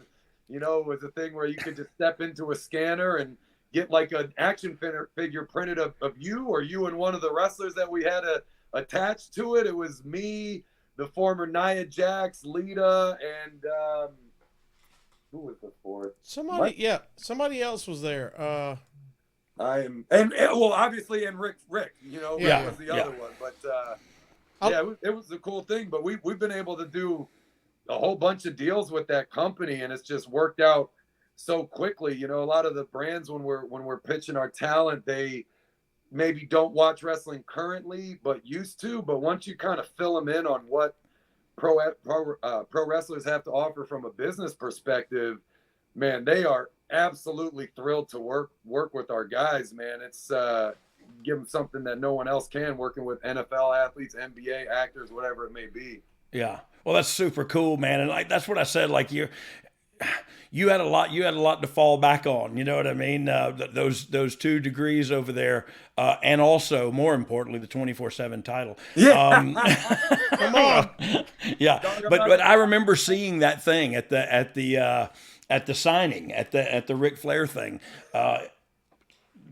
it was a thing where you could just step into a scanner and get like an action figure printed of you, or you and one of the wrestlers that we had attached to it. It was me, the former Nia Jax, Lita, and who was the fourth? Somebody else was there. Obviously, and Rick, was the other one. But it was a cool thing. But we've been able to do a whole bunch of deals with that company, and it's just worked out so quickly. A lot of the brands, when we're pitching our talent, they maybe don't watch wrestling currently, but used to. But once you kind of fill them in on what pro wrestlers have to offer from a business perspective, man, they are absolutely thrilled to work with our guys, man. It's give them something that no one else can, working with NFL athletes, NBA actors, whatever it may be. Yeah. Well, that's super cool, man. And that's what I said, you had a lot to fall back on. You know what I mean? Those 2 degrees over there, and also more importantly, the 24/7 title. Yeah. Come on. Yeah. But I remember seeing that thing at the signing at the Ric Flair thing.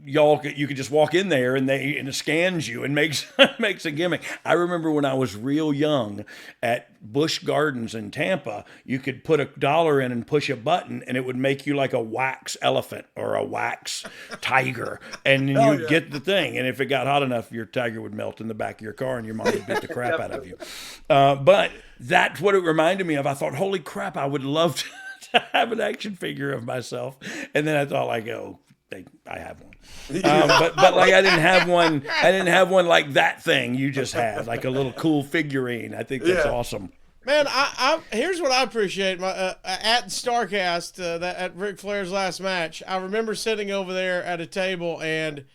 You could just walk in there and it scans you and makes a gimmick. I remember when I was real young at Busch Gardens in Tampa, you could put $1 in and push a button and it would make you like a wax elephant or a wax tiger, and you'd get the thing. And if it got hot enough, your tiger would melt in the back of your car and your mom would beat the crap out of you. But that's what it reminded me of. I thought, holy crap, I would love to have an action figure of myself. And then I thought, I have one, but I didn't have one. I didn't have one like that thing you just had, like a little cool figurine. I think that's awesome. Man, here's what I appreciate. At Starcast, at Ric Flair's last match, I remember sitting over there at a table, and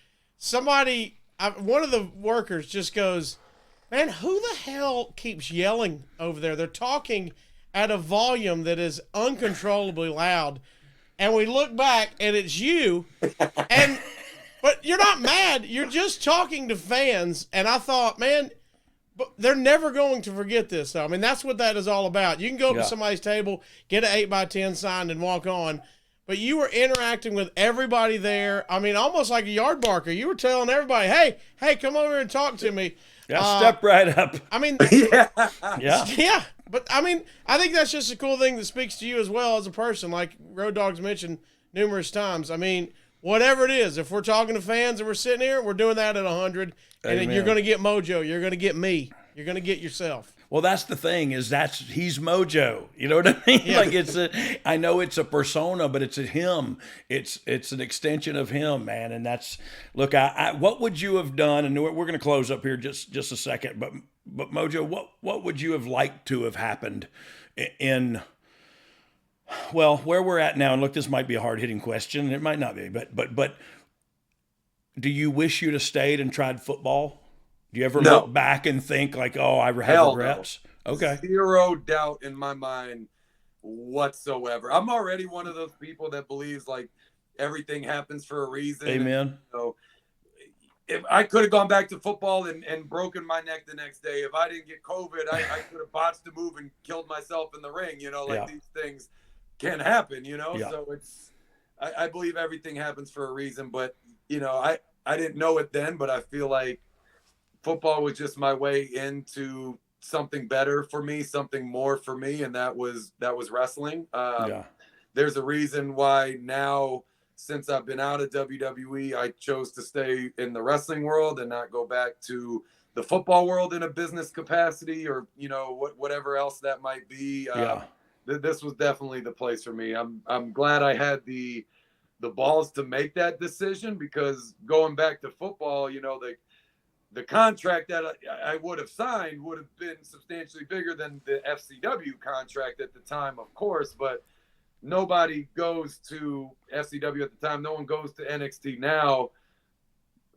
one of the workers just goes, "Man, who the hell keeps yelling over there? They're talking at a volume that is uncontrollably loud." And we look back, and it's you, but you're not mad. You're just talking to fans. And I thought, man, but they're never going to forget this. I mean, that's what that is all about. You can go to somebody's table, get an 8x10 signed, and walk on. But you were interacting with everybody there. I mean, almost like a yard barker. You were telling everybody, hey, come over here and talk to me. Yeah, step right up. I mean, yeah. But I mean, I think that's just a cool thing that speaks to you as well as a person, like Road Dogg's mentioned numerous times. I mean, whatever it is, if we're talking to fans and we're sitting here, we're doing that at 100. And then you're going to get Mojo. You're going to get me. You're going to get yourself. Well, that's the thing he's Mojo. You know what I mean? Yeah. Like I know it's a persona, but it's a him. It's an extension of him, man. And that's, look, what would you have done? And we're going to close up here just a second, but Mojo, what would you have liked to have happened in, well, where we're at now? And look, this might be a hard hitting question. It might not be, but do you wish you'd have stayed and tried football? Do you ever look back and think like, oh, I have regrets? No. Okay. Zero doubt in my mind whatsoever. I'm already one of those people that believes like everything happens for a reason. Amen. And, if I could have gone back to football and broken my neck the next day, if I didn't get COVID, I could have botched a move and killed myself in the ring. These things can happen, Yeah. So I believe everything happens for a reason, but I didn't know it then, but I feel like football was just my way into something better for me, something more for me, and that was wrestling. There's a reason why now, since I've been out of WWE, I chose to stay in the wrestling world and not go back to the football world in a business capacity or whatever else that might be. This was definitely the place for me. I'm glad I had the balls to make that decision, because going back to football, the contract that I would have signed would have been substantially bigger than the FCW contract at the time, of course, but nobody goes to FCW at the time. No one goes to NXT now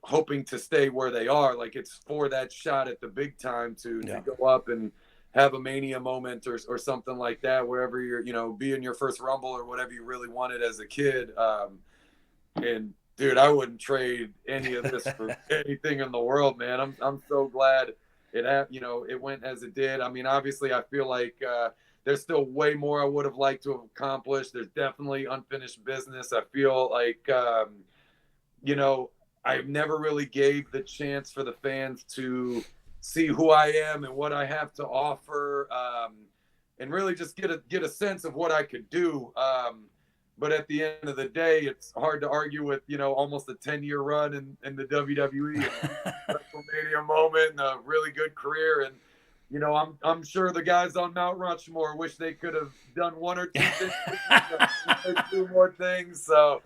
hoping to stay where they are. Like, it's for that shot at the big time to go up and have a Mania moment or something like that, wherever you're, be in your first Rumble or whatever you really wanted as a kid. And dude, I wouldn't trade any of this for anything in the world, man. I'm so glad it went as it did. I mean, obviously, I feel like there's still way more I would have liked to have accomplished. There's definitely unfinished business. I feel like, I never really gave the chance for the fans to see who I am and what I have to offer, and really just get a sense of what I could do. But at the end of the day, it's hard to argue with, almost a 10-year run in the WWE, WrestleMania moment, and a really good career. And, I'm sure the guys on Mount Rushmore wish they could have done one or two things, two more things. So,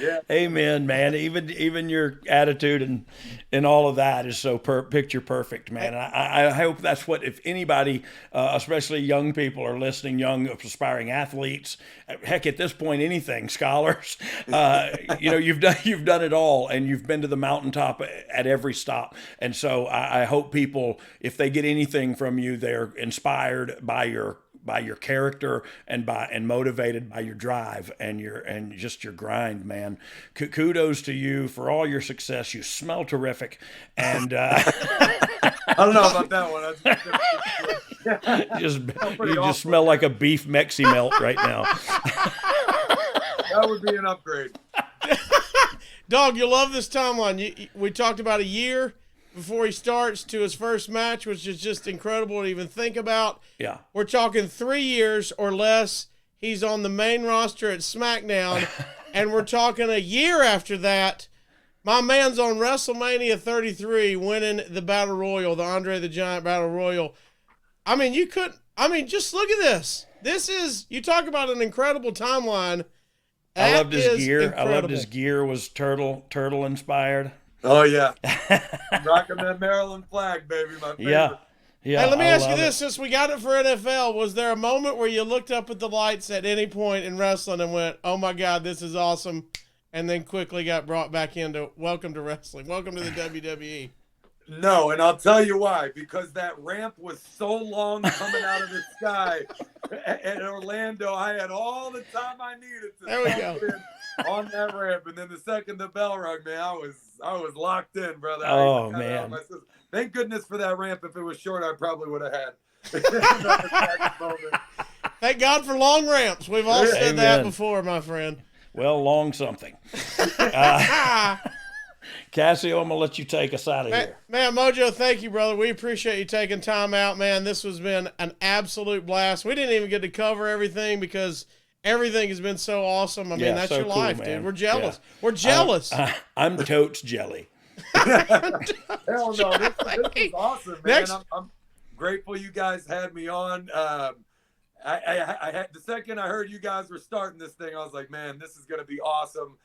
yeah. Amen, man. Even your attitude and all of that is so picture perfect, man. I hope that's what, if anybody, especially young people are listening, young aspiring athletes, heck, at this point, anything, scholars, you've done it all, and you've been to the mountaintop at every stop. And so I hope people, if they get anything from you, they're inspired by your character and motivated by your drive and just your grind, man. Kudos to you for all your success. You smell terrific, and I don't know about that one. You just smell like a beef Mexi melt right now. That would be an upgrade. Dog, you'll love this timeline. We talked about a year before he starts to his first match, which is just incredible to even think about. Yeah. We're talking 3 years or less. He's on the main roster at SmackDown. And we're talking a year after that. My man's on WrestleMania 33 winning the Battle Royal, the Andre the Giant Battle Royal. I mean, just look at this. This is, you talk about an incredible timeline. I loved his gear. Incredible. I loved his gear was turtle inspired. Oh, yeah. Rocking that Maryland flag, baby, my favorite. Yeah. Hey, let me ask you this, since we got it for NFL, was there a moment where you looked up at the lights at any point in wrestling and went, oh, my God, this is awesome, and then quickly got brought back into, welcome to wrestling, welcome to the WWE? No, and I'll tell you why. Because that ramp was so long coming out of the sky at Orlando. I had all the time I needed to there we go. On that ramp. And then the second the bell rung, man, I was locked in, brother. Oh, man. Thank goodness for that ramp. If it was short, I probably would have had. Thank God for long ramps. We've all said that before, my friend. Well, long something. Casio, I'm going to let you take us out of here. Man, Mojo, thank you, brother. We appreciate you taking time out, man. This has been an absolute blast. We didn't even get to cover everything because everything has been so awesome. I mean, that's so your life, man. Dude. We're jealous. Yeah. We're jealous. I'm totes jelly. Hell no, this is awesome, man. I'm grateful you guys had me on. I had the second I heard you guys were starting this thing, I was like, man, this is going to be awesome.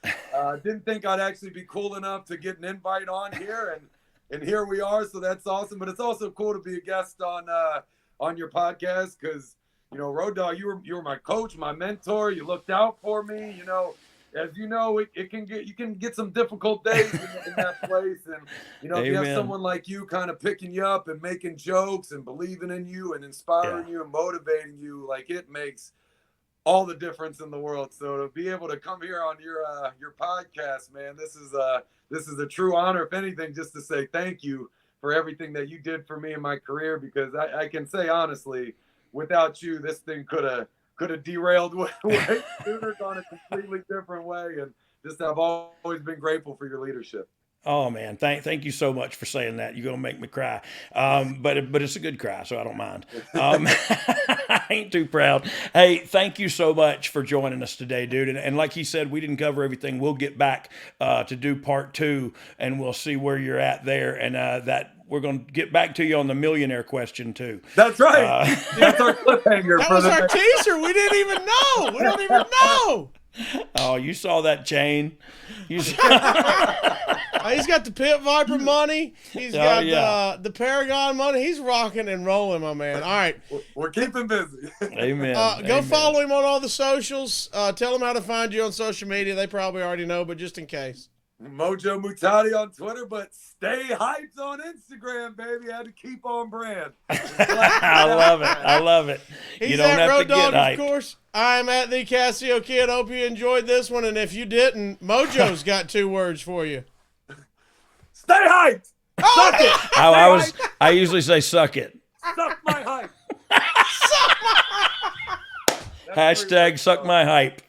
Didn't think I'd actually be cool enough to get an invite on here, and here we are. So that's awesome. But it's also cool to be a guest on your podcast because, you know, Road Dogg, you were my coach, my mentor. You looked out for me. You know, as you know, you can get some difficult days in that place, and you know, if you have someone like you kind of picking you up and making jokes and believing in you and inspiring you and motivating you, like, it makes all the difference in the world. So to be able to come here on your podcast, man, this is a true honor. If anything, just to say thank you for everything that you did for me in my career, because I can say honestly, without you, this thing could have derailed way sooner, gone a completely different way. And just I've always been grateful for your leadership. Oh man, thank you so much for saying that. You're gonna make me cry, but it's a good cry, so I don't mind. I ain't too proud. Hey, thank you so much for joining us today, dude. And like he said, we didn't cover everything. We'll get back to do part 2, and we'll see where you're at there. And that we're gonna get back to you on the millionaire question too. That's right. That's our cliffhanger. That was our teaser. We didn't even know. We don't even know. Oh, you saw that chain? He's got the Pit Viper money. He's got the Paragon money. He's rocking and rolling, my man. All right. We're keeping busy. Amen. Go follow him on all the socials. Tell them how to find you on social media. They probably already know, but just in case. Mojo Muhtadi on Twitter, but stay hyped on Instagram, baby. I had to keep on brand. I love it. He's you don't at have Road to get Dogg, hyped. of course. I'm at the Casio Kid. Hope you enjoyed this one, and if you didn't, Mojo's got 2 words for you. Stay hyped. Suck it. I usually say suck it. Suck my hype. Hashtag suck my hype.